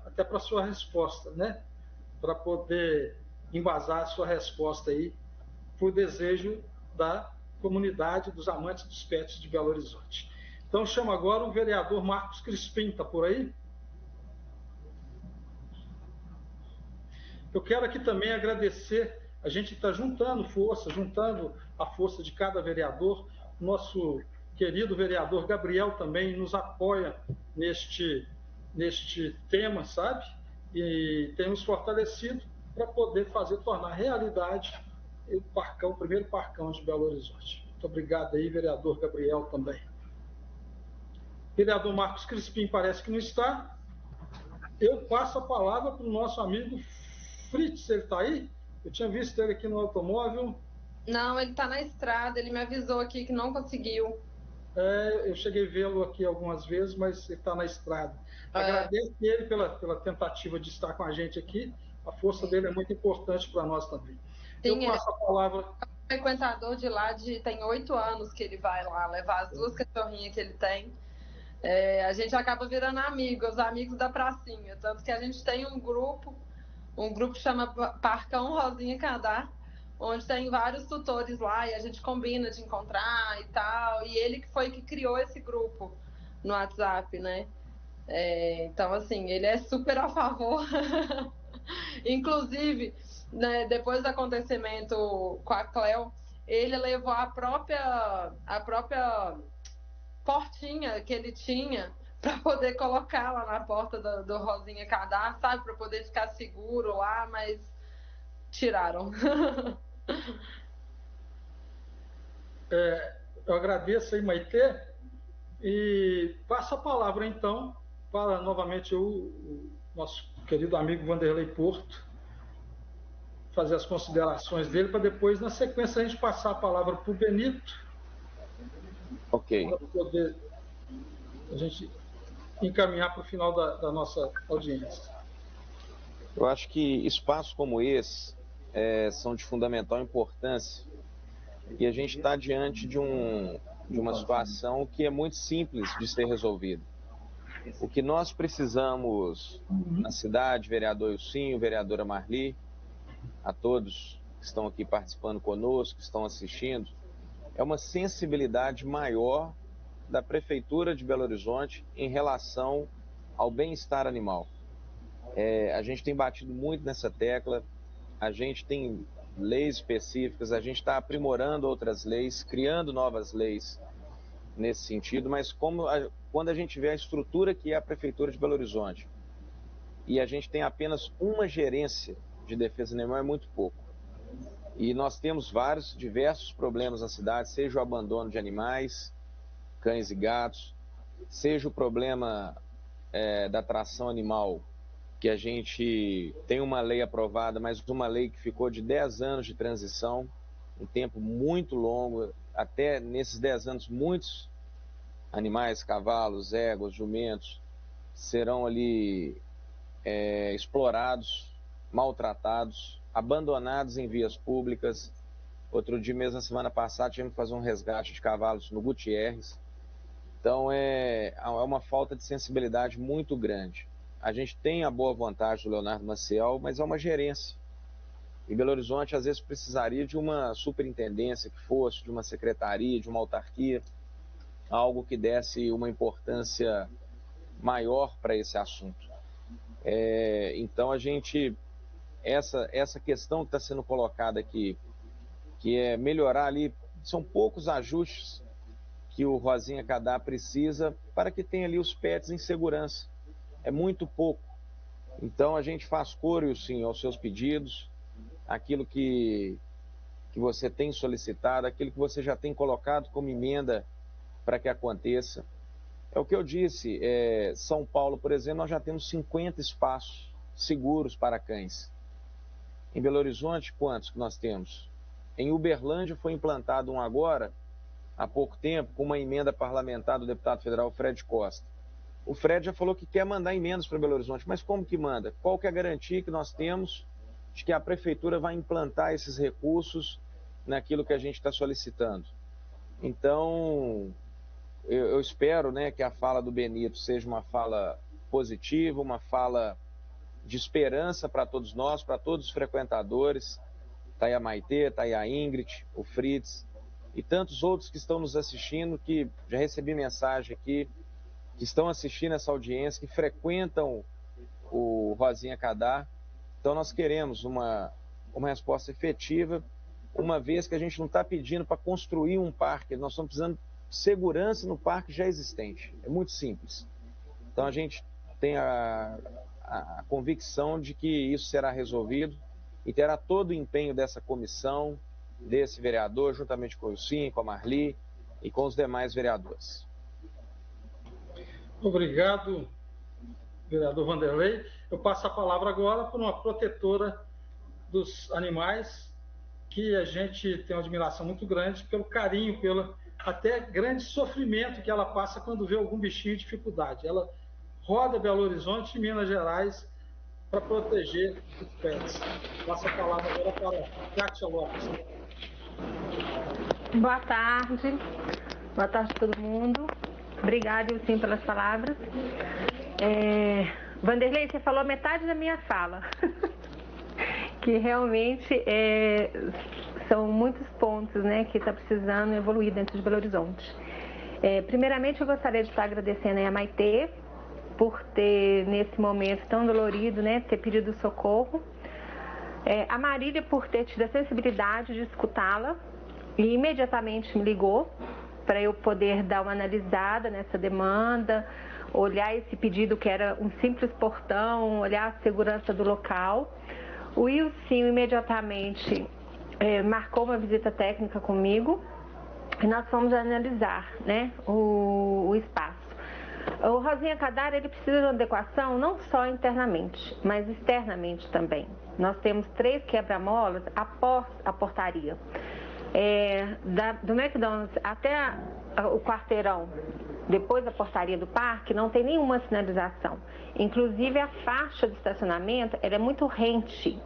até para a sua resposta, né? Para poder embasar a sua resposta aí por desejo da comunidade dos amantes dos pets de Belo Horizonte. Então, chamo agora o vereador Marcos Crispim, está por aí? Eu quero aqui também agradecer, a gente está juntando a força de cada vereador. Nosso querido vereador Gabriel também nos apoia neste tema, sabe? E tem nos fortalecido para poder tornar realidade o primeiro parcão de Belo Horizonte. Muito obrigado aí, vereador Gabriel, também. vereador Marcos Crispim parece que não está. Eu passo a palavra para o nosso amigo Fritz. Ele está aí? Eu tinha visto ele aqui no automóvel. Não, ele está na estrada. Ele me avisou aqui que não conseguiu. Eu cheguei a vê-lo aqui algumas vezes, mas ele está na estrada. Agradeço ele pela tentativa de estar com a gente aqui. A força dele é muito importante para nós também. Sim, eu passo a palavra... frequentador de lá, tem 8 anos que ele vai lá levar as 2 cachorrinhas que ele tem. A gente acaba virando os amigos da pracinha, tanto que a gente tem um grupo que chama Parcão Rosinha Cadá, onde tem vários tutores lá e a gente combina de encontrar e tal, e ele que foi que criou esse grupo no WhatsApp, né? Então, assim, ele é super a favor. Inclusive, né, depois do acontecimento com a Cleo, ele levou a própria portinha que ele tinha para poder colocar lá na porta do Rosinha Cadá, sabe? Para poder ficar seguro lá, mas tiraram. Eu agradeço aí, Maitê, e passo a palavra, então, para novamente o nosso querido amigo Vanderlei Porto, fazer as considerações dele, para depois, na sequência, a gente passar a palavra para o Benito. Ok. Para poder a gente encaminhar para o final da nossa audiência. Eu acho que espaços como esse são de fundamental importância e a gente está diante de uma situação que é muito simples de ser resolvida. O que nós precisamos na cidade, vereador Ilcinho, vereadora Marli, a todos que estão aqui participando conosco, que estão assistindo, é uma sensibilidade maior da Prefeitura de Belo Horizonte em relação ao bem-estar animal. A gente tem batido muito nessa tecla, a gente tem leis específicas, a gente está aprimorando outras leis, criando novas leis nesse sentido, mas quando a gente vê a estrutura que é a Prefeitura de Belo Horizonte e a gente tem apenas uma gerência de defesa animal, é muito pouco. E nós temos diversos problemas na cidade, seja o abandono de animais, cães e gatos, seja o problema da tração animal, que a gente tem uma lei aprovada, mas uma lei que ficou de 10 anos de transição, um tempo muito longo, até nesses 10 anos muitos animais, cavalos, éguas, jumentos, serão ali explorados, maltratados, abandonados em vias públicas. Outro dia mesmo, na semana passada, tivemos que fazer um resgate de cavalos no Gutierrez. Então, é uma falta de sensibilidade muito grande. A gente tem a boa vontade do Leonardo Maciel, mas é uma gerência. E Belo Horizonte, às vezes, precisaria de uma superintendência que fosse, de uma secretaria, de uma autarquia, algo que desse uma importância maior para esse assunto. Então, essa questão que está sendo colocada aqui, que é melhorar ali, são poucos ajustes que o Rosinha Cadá precisa para que tenha ali os pets em segurança. É muito pouco. Então a gente faz coro, sim, aos seus pedidos, aquilo que você tem solicitado, aquilo que você já tem colocado como emenda para que aconteça. É o que eu disse, São Paulo, por exemplo, nós já temos 50 espaços seguros para cães. Em Belo Horizonte, quantos que nós temos? Em Uberlândia foi implantado um agora, há pouco tempo, com uma emenda parlamentar do deputado federal Fred Costa. O Fred já falou que quer mandar emendas para Belo Horizonte, mas como que manda? Qual que é a garantia que nós temos de que a Prefeitura vai implantar esses recursos naquilo que a gente está solicitando? Então, eu espero, né, que a fala do Benito seja uma fala positiva, uma fala de esperança para todos nós, para todos os frequentadores. Está aí a Maitê, está aí a Ingrid, o Fritz e tantos outros que estão nos assistindo, que já recebi mensagem aqui, que estão assistindo essa audiência, que frequentam o Rosinha Cadá. Então nós queremos uma resposta efetiva, uma vez que a gente não está pedindo para construir um parque, nós estamos precisando de segurança no parque já existente. É muito simples. Então a gente tem a convicção de que isso será resolvido e terá todo o empenho dessa comissão, desse vereador, juntamente com o Ilcinho, com a Marli e com os demais vereadores. Obrigado, vereador Vanderlei. Eu passo a palavra agora para uma protetora dos animais, que a gente tem uma admiração muito grande pelo carinho, pelo até grande sofrimento que ela passa quando vê algum bichinho de dificuldade. Ela roda Belo Horizonte e Minas Gerais para proteger os pets. Passo a palavra agora para Kátia Lopes. Boa tarde a todo mundo. Obrigada, sim, pelas palavras. Vanderlei, você falou metade da minha fala, que realmente são muitos pontos, né, que está precisando evoluir dentro de Belo Horizonte. Primeiramente, eu gostaria de estar agradecendo a Maitê por ter, nesse momento tão dolorido, né, ter pedido socorro. A Marília por ter tido a sensibilidade de escutá-la e imediatamente me ligou para eu poder dar uma analisada nessa demanda, olhar esse pedido que era um simples portão, olhar a segurança do local. O Wilson imediatamente marcou uma visita técnica comigo e nós fomos analisar, né, o espaço. O Rosinha Cadara, ele precisa de uma adequação não só internamente, mas externamente também. Nós temos 3 quebra-molas após a portaria. Do McDonald's até o quarteirão, depois da portaria do parque, não tem nenhuma sinalização. Inclusive, a faixa de estacionamento ela é muito rente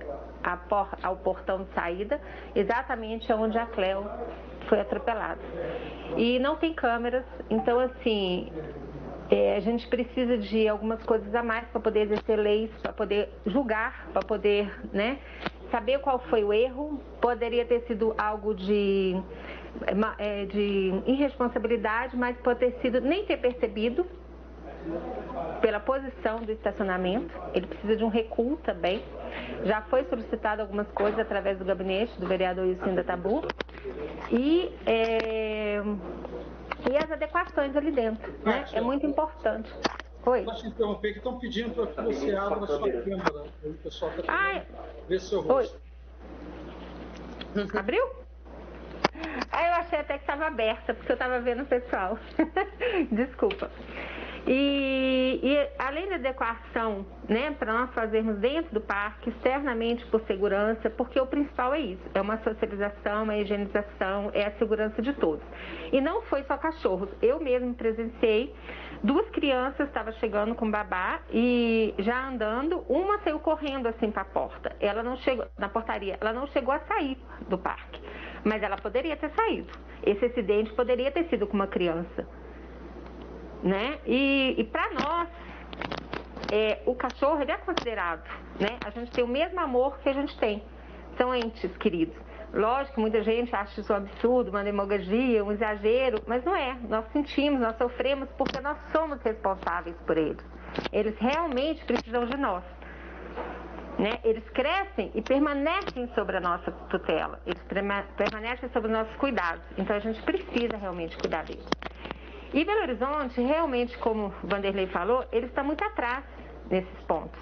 ao portão de saída, exatamente onde a Cleo foi atropelada. E não tem câmeras, então, assim, a gente precisa de algumas coisas a mais para poder exercer leis, para poder julgar, para poder, né, saber qual foi o erro. Poderia ter sido algo de irresponsabilidade, mas pode ter sido nem ter percebido pela posição do estacionamento. Ele precisa de um recuo também. Já foi solicitado algumas coisas através do gabinete do vereador Wilson da Tabu. E as adequações ali dentro, né? É muito importante. Oi. Posso te interromper, que estão pedindo para que você abra a sua câmera. O pessoal está querendo ver seu rosto. Oi. Abriu? Eu achei até que estava aberta, porque eu estava vendo o pessoal. Desculpa. E além da adequação, né, para nós fazermos dentro do parque, externamente por segurança, porque o principal é isso, é uma socialização, é a higienização, é a segurança de todos. E não foi só cachorros, eu mesmo presenciei, 2 crianças estavam chegando com babá e já andando, uma saiu correndo assim para a porta, ela não chegou, na portaria, ela não chegou a sair do parque, mas ela poderia ter saído. Esse acidente poderia ter sido com uma criança. Né? E para nós, o cachorro ele é considerado, né? A gente tem o mesmo amor que a gente tem. São entes queridos. Lógico que muita gente acha isso um absurdo, uma demagogia, um exagero, mas não é. Nós sentimos, nós sofremos porque nós somos responsáveis por eles. Eles realmente precisam de nós. Né? Eles crescem e permanecem sobre a nossa tutela. Eles permanecem sobre os nossos cuidados. Então a gente precisa realmente cuidar deles. E Belo Horizonte, realmente, como o Vanderlei falou, ele está muito atrás nesses pontos.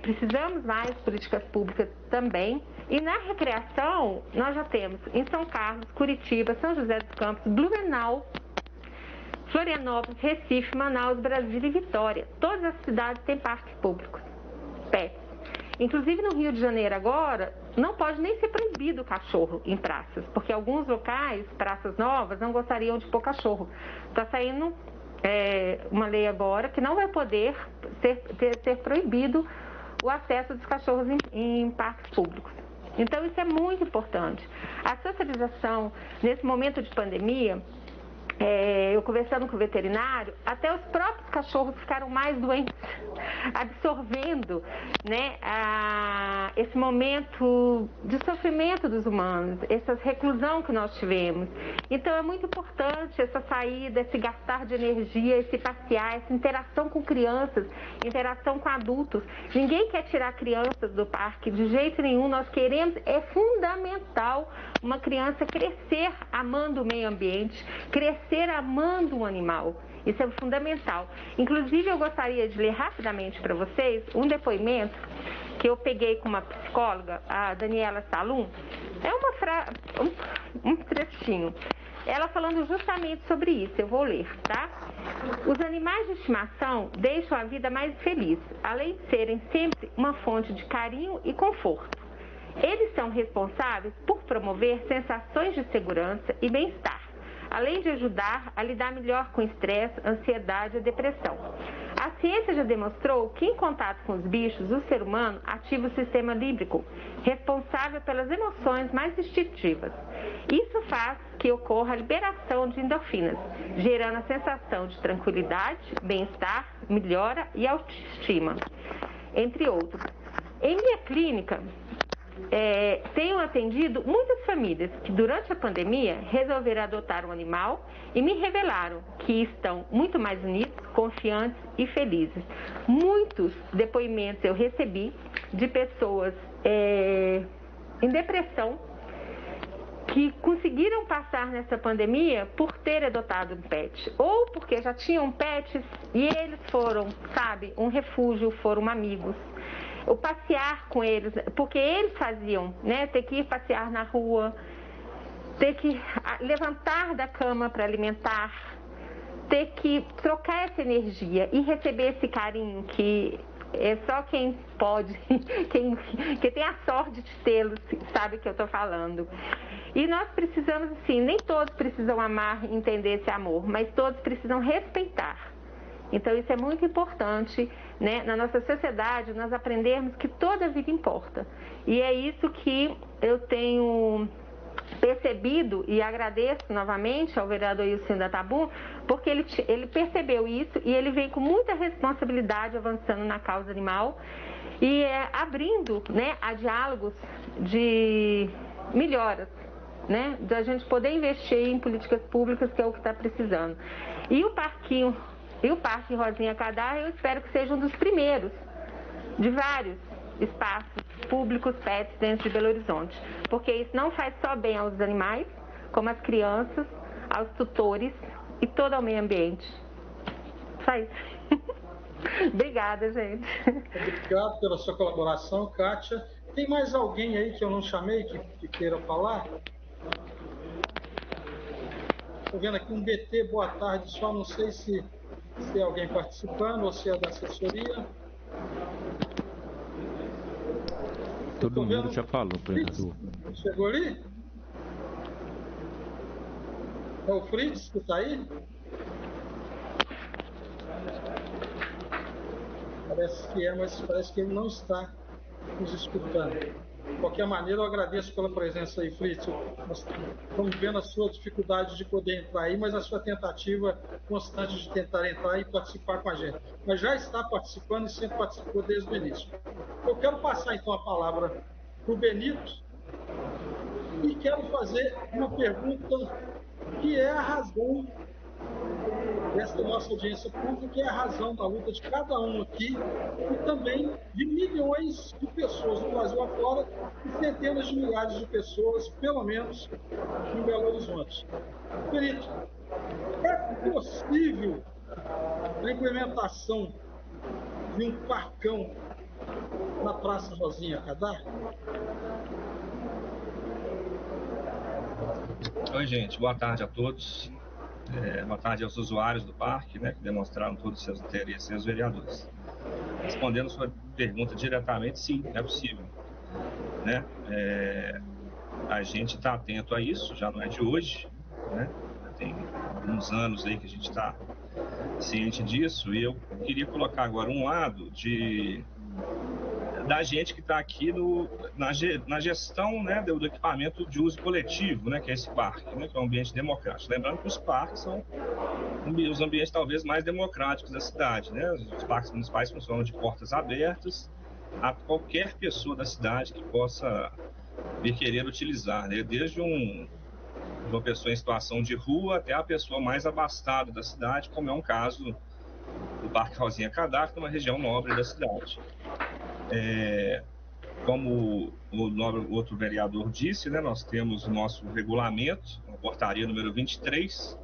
Precisamos mais políticas públicas também. E na recreação, nós já temos em São Carlos, Curitiba, São José dos Campos, Blumenau, Florianópolis, Recife, Manaus, Brasília e Vitória. Todas as cidades têm parques públicos, pets. Inclusive no Rio de Janeiro agora, não pode nem ser proibido o cachorro em praças, porque alguns locais, praças novas, não gostariam de pôr cachorro. Está saindo uma lei agora que não vai poder ser proibido o acesso dos cachorros em parques públicos. Então isso é muito importante. A socialização, nesse momento de pandemia, eu conversando com o veterinário, até os próprios cachorros ficaram mais doentes, absorvendo, né, esse momento de sofrimento dos humanos, essa reclusão que nós tivemos. Então é muito importante essa saída, esse gastar de energia, esse passear, essa interação com crianças, interação com adultos. Ninguém quer tirar crianças do parque, de jeito nenhum. Nós queremos, é fundamental uma criança crescer amando o meio ambiente, crescer amando um animal. Isso é fundamental. Inclusive, eu gostaria de ler rapidamente para vocês um depoimento que eu peguei com uma psicóloga, a Daniela Salum. É um trechinho. ela falando justamente sobre isso, eu vou ler, tá? Os animais de estimação deixam a vida mais feliz, além de serem sempre uma fonte de carinho e conforto. Eles são responsáveis por promover sensações de segurança e bem-estar, além de ajudar a lidar melhor com estresse, ansiedade e depressão. A ciência já demonstrou que, em contato com os bichos, o ser humano ativa o sistema límbico, responsável pelas emoções mais instintivas. Isso faz que ocorra a liberação de endorfinas, gerando a sensação de tranquilidade, bem-estar, melhora e autoestima, entre outros. Em minha clínica, tenho atendido muitas famílias que durante a pandemia resolveram adotar um animal e me revelaram que estão muito mais unidos, confiantes e felizes. Muitos depoimentos eu recebi de pessoas em depressão que conseguiram passar nessa pandemia por ter adotado um pet, ou porque já tinham pets e eles foram, sabe, um refúgio, foram amigos. O passear com eles, porque eles faziam, né, ter que ir passear na rua, ter que levantar da cama para alimentar, ter que trocar essa energia e receber esse carinho que é só quem pode, quem tem a sorte de tê-lo, sabe o que eu estou falando. E nós precisamos, assim, nem todos precisam amar e entender esse amor, mas todos precisam respeitar. Então, isso é muito importante, né? Na nossa sociedade, nós aprendermos que toda vida importa. E é isso que eu tenho percebido e agradeço novamente ao vereador Ilcinho da Tabu, porque ele percebeu isso e ele vem com muita responsabilidade avançando na causa animal e abrindo, né, a diálogos de melhoras, né, da gente poder investir em políticas públicas, que é o que está precisando. E o Parque Rosinha Cadar, eu espero que seja um dos primeiros de vários espaços públicos pets dentro de Belo Horizonte, porque isso não faz só bem aos animais, como às crianças, aos tutores e todo ao meio ambiente. Só isso. Obrigada, gente. Obrigado pela sua colaboração, Kátia. Tem mais alguém aí que eu não chamei que queira falar? Estou vendo aqui um BT, boa tarde, só não sei se é alguém participando ou se é da assessoria. Todo mundo já falou, vereador. Chegou ali? É o Fritz que está aí? Parece que é, mas parece que ele não está nos escutando. De qualquer maneira, eu agradeço pela presença aí, Fritz. Nós estamos vendo a sua dificuldade de poder entrar aí, mas a sua tentativa constante de tentar entrar e participar com a gente. Mas já está participando e sempre participou desde o início. Eu quero passar, então, a palavra para o Benito e quero fazer uma pergunta que é a razão desta nossa audiência pública, que é a razão da luta de cada um aqui e também de milhões de pessoas no Brasil afora e centenas de milhares de pessoas, pelo menos, em Belo Horizonte. Benito, é possível a implementação de um parcão na Praça Rosinha Cadar? Oi, gente. Boa tarde a todos. Boa tarde aos usuários do parque, né, que demonstraram todos os seus interesses, e aos vereadores. Respondendo a sua pergunta diretamente, sim, é possível. Né? A gente está atento a isso, já não é de hoje, né? Tem alguns anos aí que a gente está ciente disso, e eu queria colocar agora um lado da gente que está aqui na gestão, né, do equipamento de uso coletivo, né, que é esse parque, né, que é um ambiente democrático. Lembrando que os parques são os ambientes talvez mais democráticos da cidade, né? Os parques municipais funcionam de portas abertas a qualquer pessoa da cidade que possa vir querer utilizar, né? Desde uma pessoa em situação de rua até a pessoa mais abastada da cidade, como é um caso do Parque Rosinha Cadar, que é uma região nobre da cidade. Como o outro vereador disse, né, nós temos o nosso regulamento, a portaria número 23,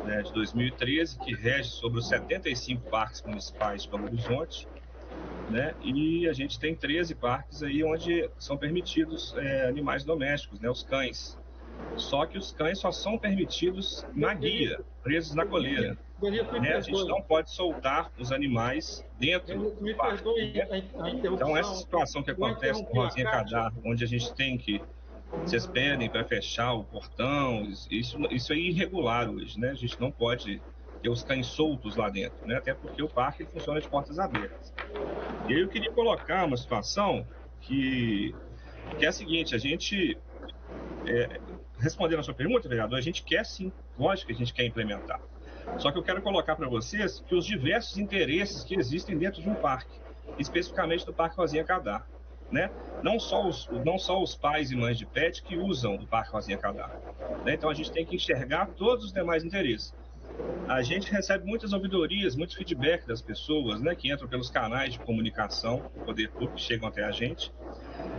né, de 2013, que rege sobre os 75 parques municipais de Belo Horizonte, né, e a gente tem 13 parques aí onde são permitidos animais domésticos, né, os cães. Só que os cães só são permitidos na guia, presos na coleira. Né? A gente não pode soltar os animais dentro do parque. Né? Então, essa situação que acontece com Rosinha Cadarro, onde a gente tem que, vocês pedem para fechar o portão, isso é irregular hoje, né? A gente não pode ter os cães soltos lá dentro, né? Até porque o parque funciona de portas abertas. E aí eu queria colocar uma situação que é a seguinte: a gente, respondendo a sua pergunta, vereador, a gente quer sim, lógico que a gente quer implementar. Só que eu quero colocar para vocês que os diversos interesses que existem dentro de um parque, especificamente do Parque Rosinha Cadarro, né? Não só os pais e mães de pet que usam o Parque Rosinha Cadarro, né? Então a gente tem que enxergar todos os demais interesses. A gente recebe muitas ouvidorias, muitos feedback das pessoas, né, que entram pelos canais de comunicação do poder público que chegam até a gente,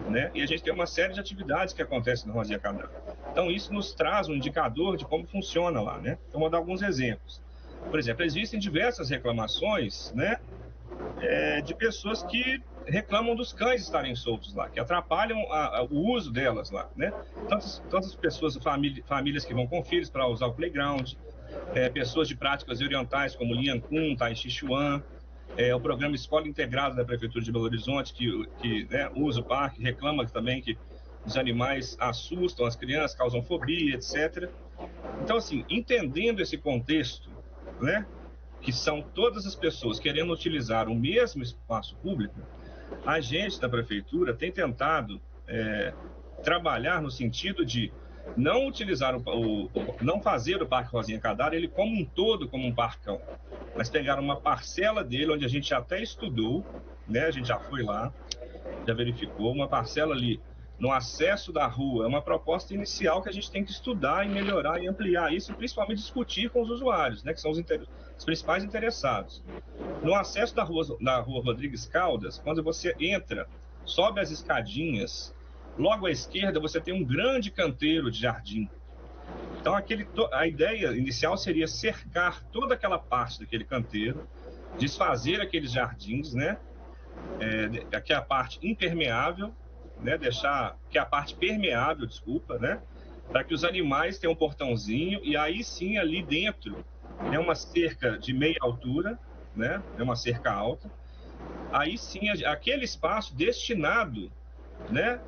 né? E a gente tem uma série de atividades que acontecem no Rosinha Cadarro. Então isso nos traz um indicador de como funciona lá, né? Então vou dar alguns exemplos. Por exemplo, existem diversas reclamações, né, de pessoas que reclamam dos cães estarem soltos lá, que atrapalham o uso delas lá, né? Tantas pessoas, famílias que vão com filhos para usar o playground, pessoas de práticas orientais como Lian Kun, Tai Chi Chuan, o programa Escola Integrada da Prefeitura de Belo Horizonte, que né, usa o parque, reclama também que os animais assustam as crianças, causam fobia, etc. Então, assim, entendendo esse contexto, né, que são todas as pessoas querendo utilizar o mesmo espaço público, a gente da Prefeitura tem tentado trabalhar no sentido de não utilizar não fazer o Parque Rosinha Cadarro ele como um todo, como um parcão, mas pegar uma parcela dele, onde a gente até estudou, né, a gente já foi lá, já verificou, uma parcela ali no acesso da rua, é uma proposta inicial que a gente tem que estudar e melhorar e ampliar isso, e principalmente discutir com os usuários, né, que são os principais interessados. No acesso da rua Rodrigues Caldas, quando você entra, sobe as escadinhas, logo à esquerda você tem um grande canteiro de jardim. Então a ideia inicial seria cercar toda aquela parte daquele canteiro, desfazer aqueles jardins, né? Que é a parte impermeável, né? Deixar que é a parte permeável, desculpa, né? Para que os animais tenham um portãozinho e aí sim ali dentro é uma cerca de meia altura, né? É uma cerca alta. Aí sim aquele espaço destinado, né,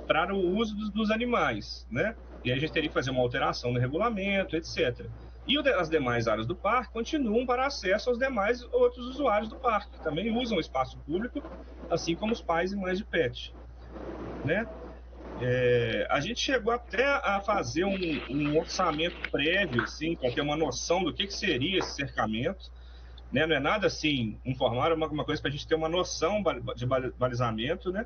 para o uso dos animais, né? E aí a gente teria que fazer uma alteração no regulamento, etc. E as demais áreas do parque continuam para acesso aos demais outros usuários do parque, que também usam o espaço público, assim como os pais e mães de pet, né? A gente chegou até a fazer um orçamento prévio, assim, para ter uma noção do que seria esse cercamento, né? Não é nada assim, informar, uma coisa para a gente ter uma noção de balizamento, né?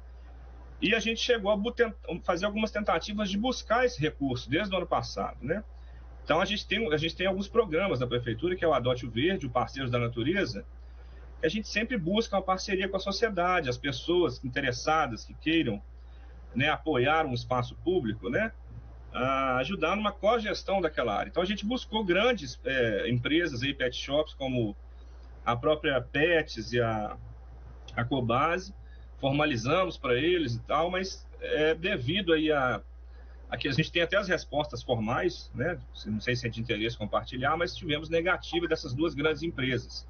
E a gente chegou a fazer algumas tentativas de buscar esse recurso desde o ano passado, né? Então a gente tem alguns programas da Prefeitura, que é o Adote o Verde, o Parceiros da Natureza, que a gente sempre busca uma parceria com a sociedade, as pessoas interessadas que queiram, né, apoiar um espaço público, né, a ajudar numa cogestão daquela área. Então a gente buscou grandes empresas aí, pet shops, como a própria Pets e a Cobase, formalizamos para eles e tal, mas devido aí aqui a gente tem até as respostas formais, né? Não sei se é de interesse compartilhar, mas tivemos negativa dessas duas grandes empresas,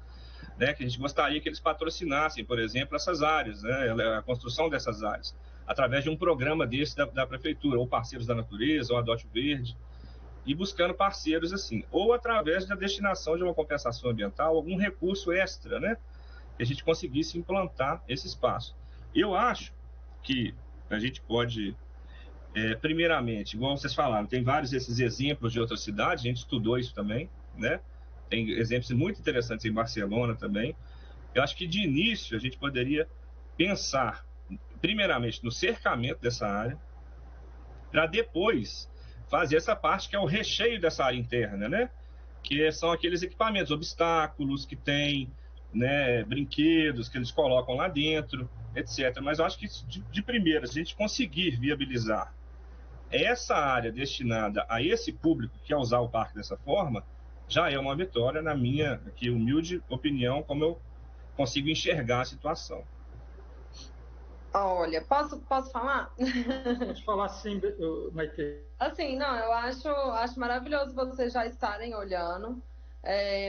né? Que a gente gostaria que eles patrocinassem, por exemplo, essas áreas, né? A construção dessas áreas, através de um programa desse da Prefeitura, ou Parceiros da Natureza, ou Adote o Verde, e buscando parceiros assim, ou através da destinação de uma compensação ambiental, algum recurso extra, né? Que a gente conseguisse implantar esse espaço. Eu acho que a gente pode, primeiramente, igual vocês falaram, tem vários desses exemplos de outras cidades, a gente estudou isso também, né? Tem exemplos muito interessantes em Barcelona também. Eu acho que de início a gente poderia pensar, primeiramente, no cercamento dessa área, para depois fazer essa parte que é o recheio dessa área interna, né? Que são aqueles equipamentos, obstáculos que tem, né, brinquedos que eles colocam lá dentro, etc. Mas eu acho que de primeira, se a gente conseguir viabilizar essa área destinada a esse público que quer usar o parque dessa forma, já é uma vitória, na minha aqui, humilde opinião, como eu consigo enxergar a situação. Olha, posso falar? Pode falar sim, Maite. Assim, não, eu acho maravilhoso vocês já estarem olhando,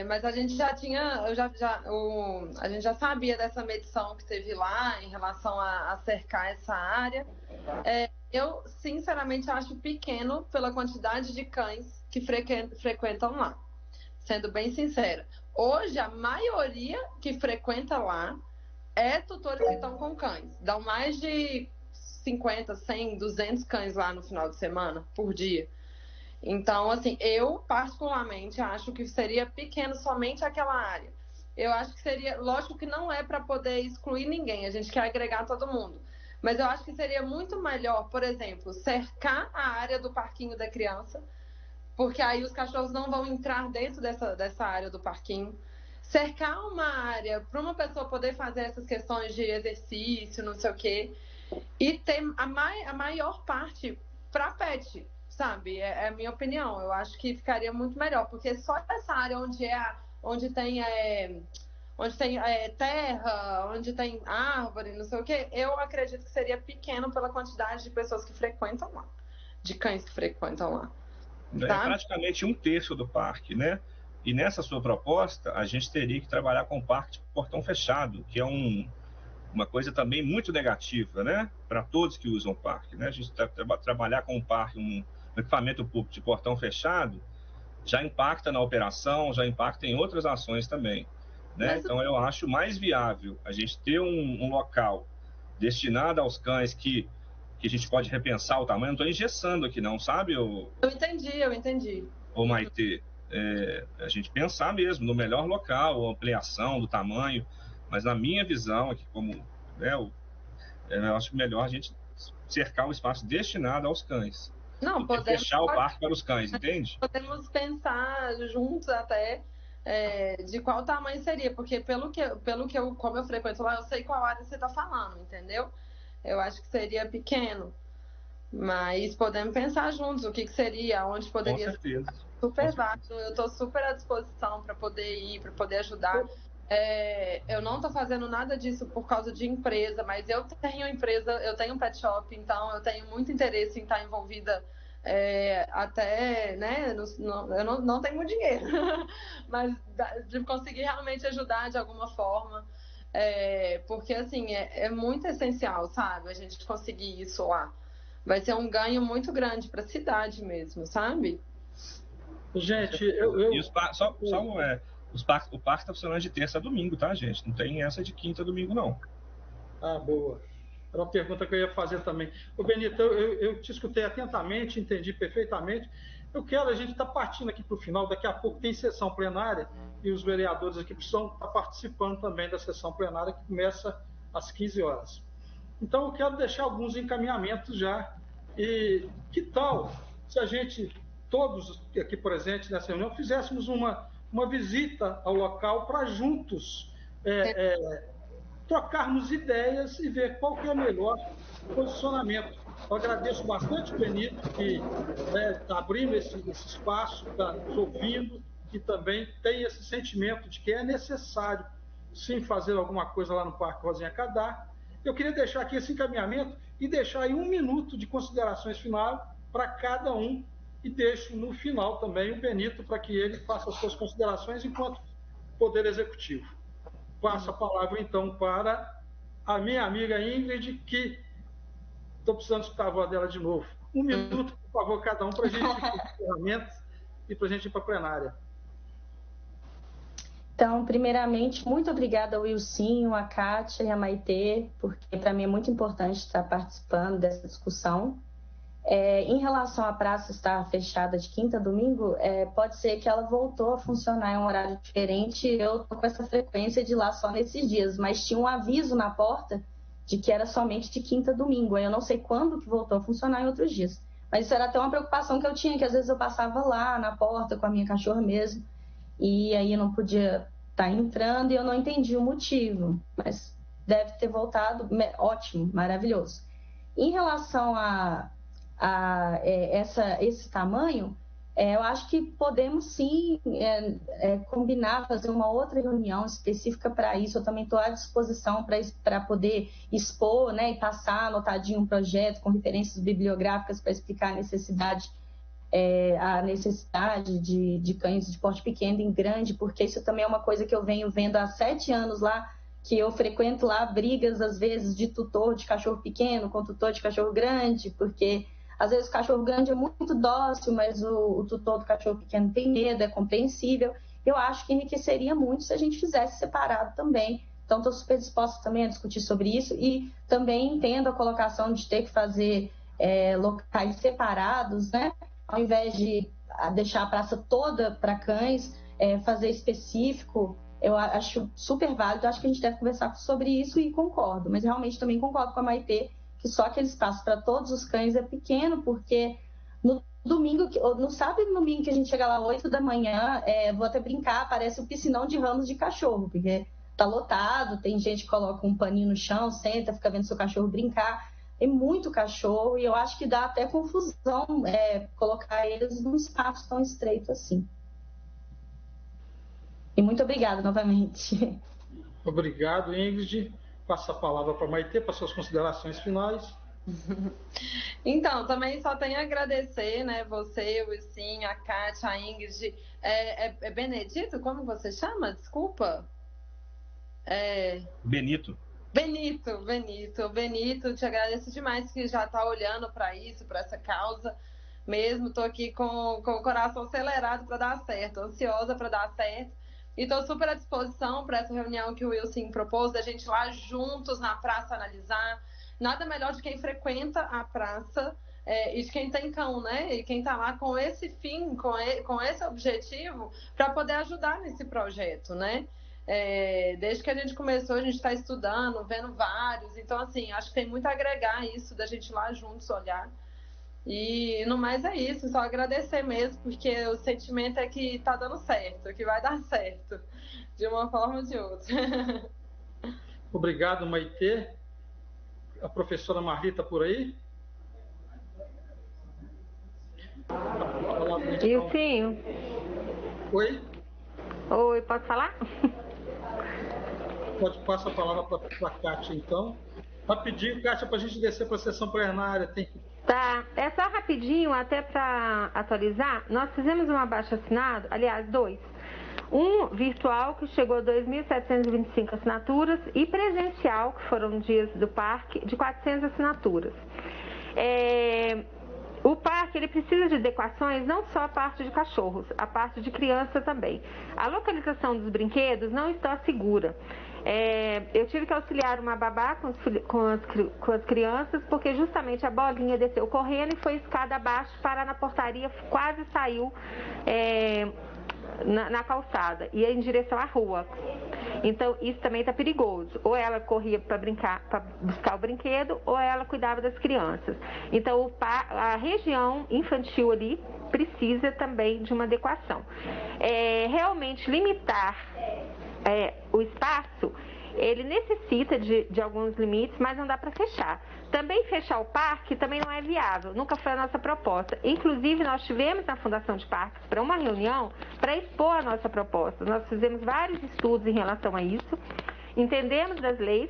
mas a gente já tinha, a gente já sabia dessa medição que teve lá em relação a cercar essa área. Eu, sinceramente, acho pequeno pela quantidade de cães que frequentam lá, sendo bem sincera. Hoje, a maioria que frequenta lá tutores que estão com cães. Dão mais de 50, 100, 200 cães lá no final de semana, por dia. Então, assim, eu particularmente acho que seria pequeno somente aquela área. Eu acho que seria, lógico que não é para poder excluir ninguém, a gente quer agregar todo mundo. Mas eu acho que seria muito melhor, por exemplo, cercar a área do parquinho da criança, porque aí os cachorros não vão entrar dentro dessa área do parquinho. Cercar uma área para uma pessoa poder fazer essas questões de exercício, não sei o quê, e ter a maior parte para pet, sabe? É a minha opinião. Eu acho que ficaria muito melhor, porque só essa área onde tem terra, onde tem árvore, não sei o quê, eu acredito que seria pequeno pela quantidade de pessoas que frequentam lá, de cães que frequentam lá. É praticamente 1/3 do parque, né? E nessa sua proposta, a gente teria que trabalhar com o parque de portão fechado, que é uma coisa também muito negativa, né? Para todos que usam o parque, né? A gente trabalhar com o parque, um equipamento público de portão fechado, já impacta na operação, já impacta em outras ações também, né? Então, eu acho mais viável a gente ter um local destinado aos cães que a gente pode repensar o tamanho. Não estou engessando aqui não, sabe? Eu entendi. Ô, Maite, a gente pensar mesmo no melhor local, a ampliação do tamanho, mas na minha visão aqui, como, né, eu acho melhor a gente cercar um espaço destinado aos cães. Não, fechar o parque para os cães, entende? Podemos pensar juntos até de qual tamanho seria, porque como eu frequento lá, eu sei qual área você está falando, entendeu? Eu acho que seria pequeno, mas podemos pensar juntos o que seria, onde poderia ser. Super válido, eu estou super à disposição para poder ir, para poder ajudar. Eu não estou fazendo nada disso por causa de empresa, mas eu tenho empresa, eu tenho um pet shop, então eu tenho muito interesse em estar envolvida até, né, eu não tenho muito dinheiro, mas de conseguir realmente ajudar de alguma forma, porque assim, é muito essencial, sabe, a gente conseguir isso lá. Vai ser um ganho muito grande para a cidade mesmo, sabe? Gente, o parque está funcionando de terça a domingo, tá, gente? Não tem essa de quinta a domingo, não. Ah, boa. Era uma pergunta que eu ia fazer também. Ô, Benito, eu te escutei atentamente, entendi perfeitamente. A gente está partindo aqui para o final, daqui a pouco tem sessão plenária e os vereadores aqui precisam estar participando também da sessão plenária que começa às 15 horas. Então, eu quero deixar alguns encaminhamentos já. E que tal se a gente, todos aqui presentes nessa reunião, fizéssemos uma visita ao local para juntos trocarmos ideias e ver qual que é o melhor posicionamento. Eu agradeço bastante o Benito, que está abrindo esse espaço, está nos ouvindo e também tem esse sentimento de que é necessário, sim, fazer alguma coisa lá no Parque Rosinha Cadar. Eu queria deixar aqui esse encaminhamento e deixar aí 1 minuto de considerações finais para cada um e deixo no final também o Benito para que ele faça as suas considerações enquanto Poder Executivo. Passo a palavra, então, para a minha amiga Ingrid, que estou precisando escutar a voz dela de novo. 1 minuto, por favor, cada um, para a gente ir para as ferramentas e para a gente ir para a plenária. Então, primeiramente, muito obrigada ao Wilsinho, a Kátia e a Maitê, porque para mim é muito importante estar participando dessa discussão. Em relação à praça estar fechada de quinta a domingo, pode ser que ela voltou a funcionar em um horário diferente. Eu estou com essa frequência de ir lá só nesses dias, mas tinha um aviso na porta de que era somente de quinta a domingo. Eu não sei quando que voltou a funcionar em outros dias. Mas isso era até uma preocupação que eu tinha, que às vezes eu passava lá na porta com a minha cachorra mesmo, e aí eu não podia estar entrando e eu não entendi o motivo. Mas deve ter voltado, ótimo, maravilhoso. Em relação a esse tamanho, Eu acho que podemos sim combinar, fazer uma outra reunião específica para isso. Eu também estou à disposição para poder expor, né, e passar anotadinho um projeto com referências bibliográficas para explicar a necessidade de cães de porte pequeno e grande, porque isso também é uma coisa que eu venho vendo há 7 anos lá, que eu frequento lá brigas, às vezes, de tutor de cachorro pequeno com tutor de cachorro grande, porque às vezes o cachorro grande é muito dócil, mas o tutor do cachorro pequeno tem medo, é compreensível. Eu acho que enriqueceria muito se a gente fizesse separado também. Então, estou super disposta também a discutir sobre isso e também entendo a colocação de ter que fazer locais separados, né? Ao invés de deixar a praça toda para cães, fazer específico. Eu acho super válido, acho que a gente deve conversar sobre isso e concordo, mas realmente também concordo com a Maitê que só aquele espaço para todos os cães é pequeno, porque no sábado e no domingo que a gente chega lá 8 da manhã, vou até brincar, parece um piscinão de ramos de cachorro, porque tá lotado, tem gente que coloca um paninho no chão, senta, fica vendo seu cachorro brincar, é muito cachorro e eu acho que dá até confusão colocar eles num espaço tão estreito assim. E muito obrigada novamente. Obrigado, Ingrid. Passo a palavra para a Maitê, para suas considerações finais. Então, também só tenho a agradecer, né, você, o Wilson, a Kátia, a Ingrid. É Benedito? Como você chama? Desculpa. Benito. Benito, te agradeço demais que já está olhando para isso, para essa causa. Mesmo, estou aqui com o coração acelerado para dar certo, ansiosa para dar certo. E estou super à disposição para essa reunião que o Wilson propôs, da gente ir lá juntos na praça analisar. Nada melhor de quem frequenta a praça e de quem tem cão, né? E quem está lá com esse fim, com esse objetivo, para poder ajudar nesse projeto, né? Desde que a gente começou, a gente está estudando, vendo vários. Então, assim, acho que tem muito a agregar isso, da gente ir lá juntos olhar. E no mais é isso, só agradecer mesmo, porque o sentimento é que tá dando certo, que vai dar certo, de uma forma ou de outra. Obrigado, Maitê. A professora Marli está por aí? Wilson? Oi? Oi, posso falar? Pode passar a palavra para a Kátia, então. Rapidinho, Kátia, para a gente descer para a sessão plenária, tem que... Tá, só rapidinho, até para atualizar, nós fizemos um abaixo-assinado, aliás, 2. Um virtual, que chegou a 2.725 assinaturas, e presencial, que foram dias do parque, de 400 assinaturas. O parque ele precisa de adequações, não só a parte de cachorros, a parte de criança também. A localização dos brinquedos não está segura. Eu tive que auxiliar uma babá com as crianças, porque justamente a bolinha desceu correndo e foi escada abaixo, parar na portaria, quase saiu na calçada, ia em direção à rua. Então, isso também está perigoso. Ou ela corria para brincar, para buscar o brinquedo, ou ela cuidava das crianças. Então, a região infantil ali precisa também de uma adequação. Realmente limitar o espaço, ele necessita de alguns limites, mas não dá para fechar. Também fechar o parque também não é viável, nunca foi a nossa proposta. Inclusive, nós tivemos na Fundação de Parques para uma reunião para expor a nossa proposta. Nós fizemos vários estudos em relação a isso, entendemos das leis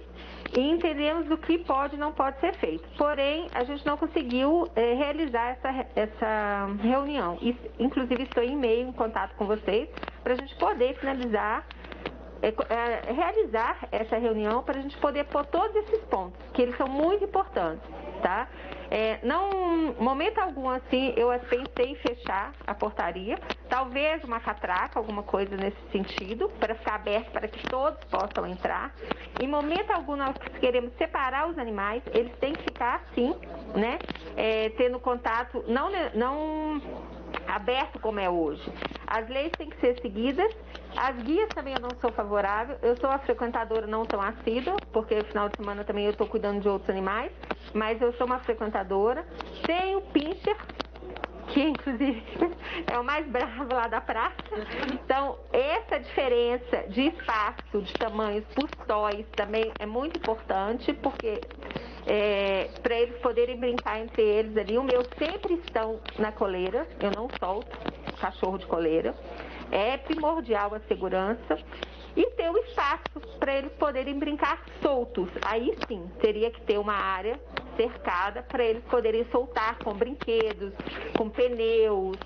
e entendemos o que pode e não pode ser feito. Porém, a gente não conseguiu realizar essa reunião. Inclusive, estou em e-mail, em contato com vocês, para a gente poder finalizar, realizar essa reunião, para a gente poder pôr todos esses pontos, que eles são muito importantes, tá? Não, momento algum assim, eu pensei em fechar a portaria, talvez uma catraca, alguma coisa nesse sentido, para ficar aberto, para que todos possam entrar. Em momento algum nós queremos separar os animais, eles têm que ficar assim, né? Tendo contato, não aberto como é hoje. As leis têm que ser seguidas. As guias também eu não sou favorável. Eu sou uma frequentadora não tão assídua, porque no final de semana também eu estou cuidando de outros animais, mas eu sou uma frequentadora. Tenho pincher, que inclusive é o mais bravo lá da praça. Então, essa diferença de espaço, de tamanhos por sóis também é muito importante, porque para eles poderem brincar entre eles ali, o meu sempre estão na coleira, eu não solto. cachorro de coleira. É primordial a segurança e ter o espaço para eles poderem brincar soltos. Aí sim, teria que ter uma área cercada para eles poderem soltar com brinquedos, com pneus.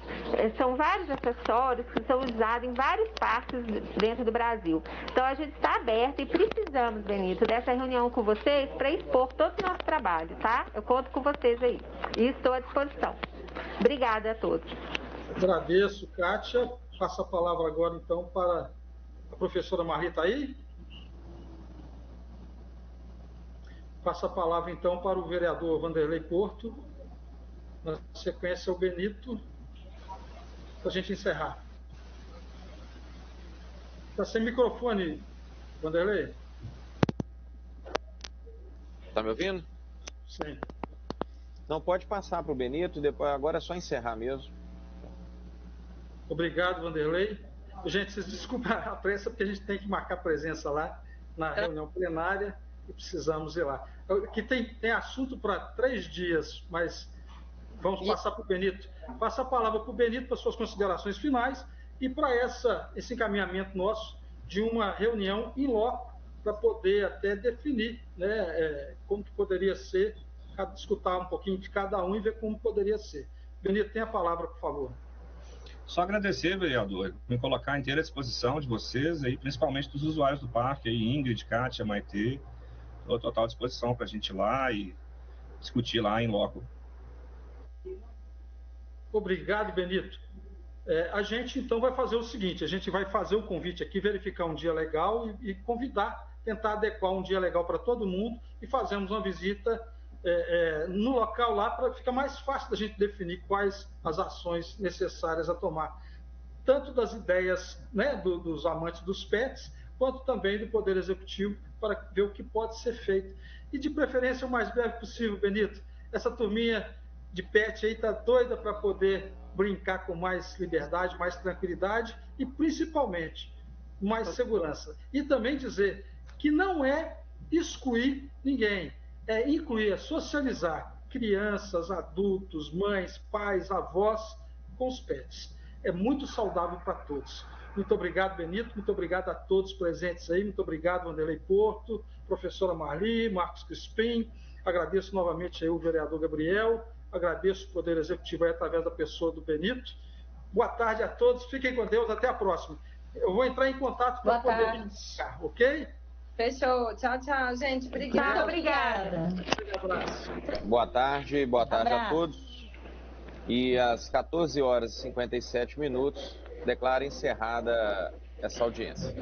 São vários acessórios que são usados em várias partes dentro do Brasil. Então a gente está aberto e precisamos, Benito, dessa reunião com vocês para expor todo o nosso trabalho, tá? Eu conto com vocês aí e estou à disposição. Obrigada a todos. Agradeço, Kátia. Passo a palavra agora, então, para a professora Marli. Está aí? Passo a palavra, então, para o vereador Vanderlei Porto. Na sequência, o Benito, para a gente encerrar. Está sem microfone, Vanderlei? Está me ouvindo? Sim. Não, pode passar para o Benito, depois, agora é só encerrar mesmo. Obrigado, Vanderlei. Gente, vocês desculpem a pressa, porque a gente tem que marcar presença lá na reunião plenária e precisamos ir lá. Aqui tem assunto para 3 dias, mas vamos passar para o Benito. Passa a palavra para o Benito para suas considerações finais e para esse encaminhamento nosso de uma reunião em loco para poder até definir, né, como que poderia ser, escutar um pouquinho de cada um e ver como poderia ser. Benito, tem a palavra, por favor. Só agradecer, vereador, me colocar à inteira disposição de vocês, aí, principalmente dos usuários do parque, aí, Ingrid, Kátia, Maitê, estou à total disposição para a gente ir lá e discutir lá em loco. Obrigado, Benito. A gente, então, vai fazer o seguinte, a gente vai fazer o convite aqui, verificar um dia legal e convidar, tentar adequar um dia legal para todo mundo e fazermos uma visita no local lá para ficar mais fácil da gente definir quais as ações necessárias a tomar, tanto das ideias, né, dos amantes dos pets, quanto também do Poder Executivo, para ver o que pode ser feito. E de preferência o mais breve possível, Benito. Essa turminha de pet aí está doida para poder brincar com mais liberdade, mais tranquilidade e principalmente mais segurança. E também dizer que não é excluir ninguém, é incluir, é socializar crianças, adultos, mães, pais, avós com os pets. É muito saudável para todos. Muito obrigado, Benito, muito obrigado a todos presentes aí, muito obrigado, Vanderlei Porto, professora Marli, Marcos Crispim, agradeço novamente aí o vereador Gabriel, agradeço o Poder Executivo aí através da pessoa do Benito. Boa tarde a todos, fiquem com Deus, até a próxima. Eu vou entrar em contato para poder identificar, ok? Fechou. Tchau, tchau, gente. Obrigada. Muito obrigada. Boa tarde a todos. E às 14 horas e 57 minutos, declaro encerrada essa audiência.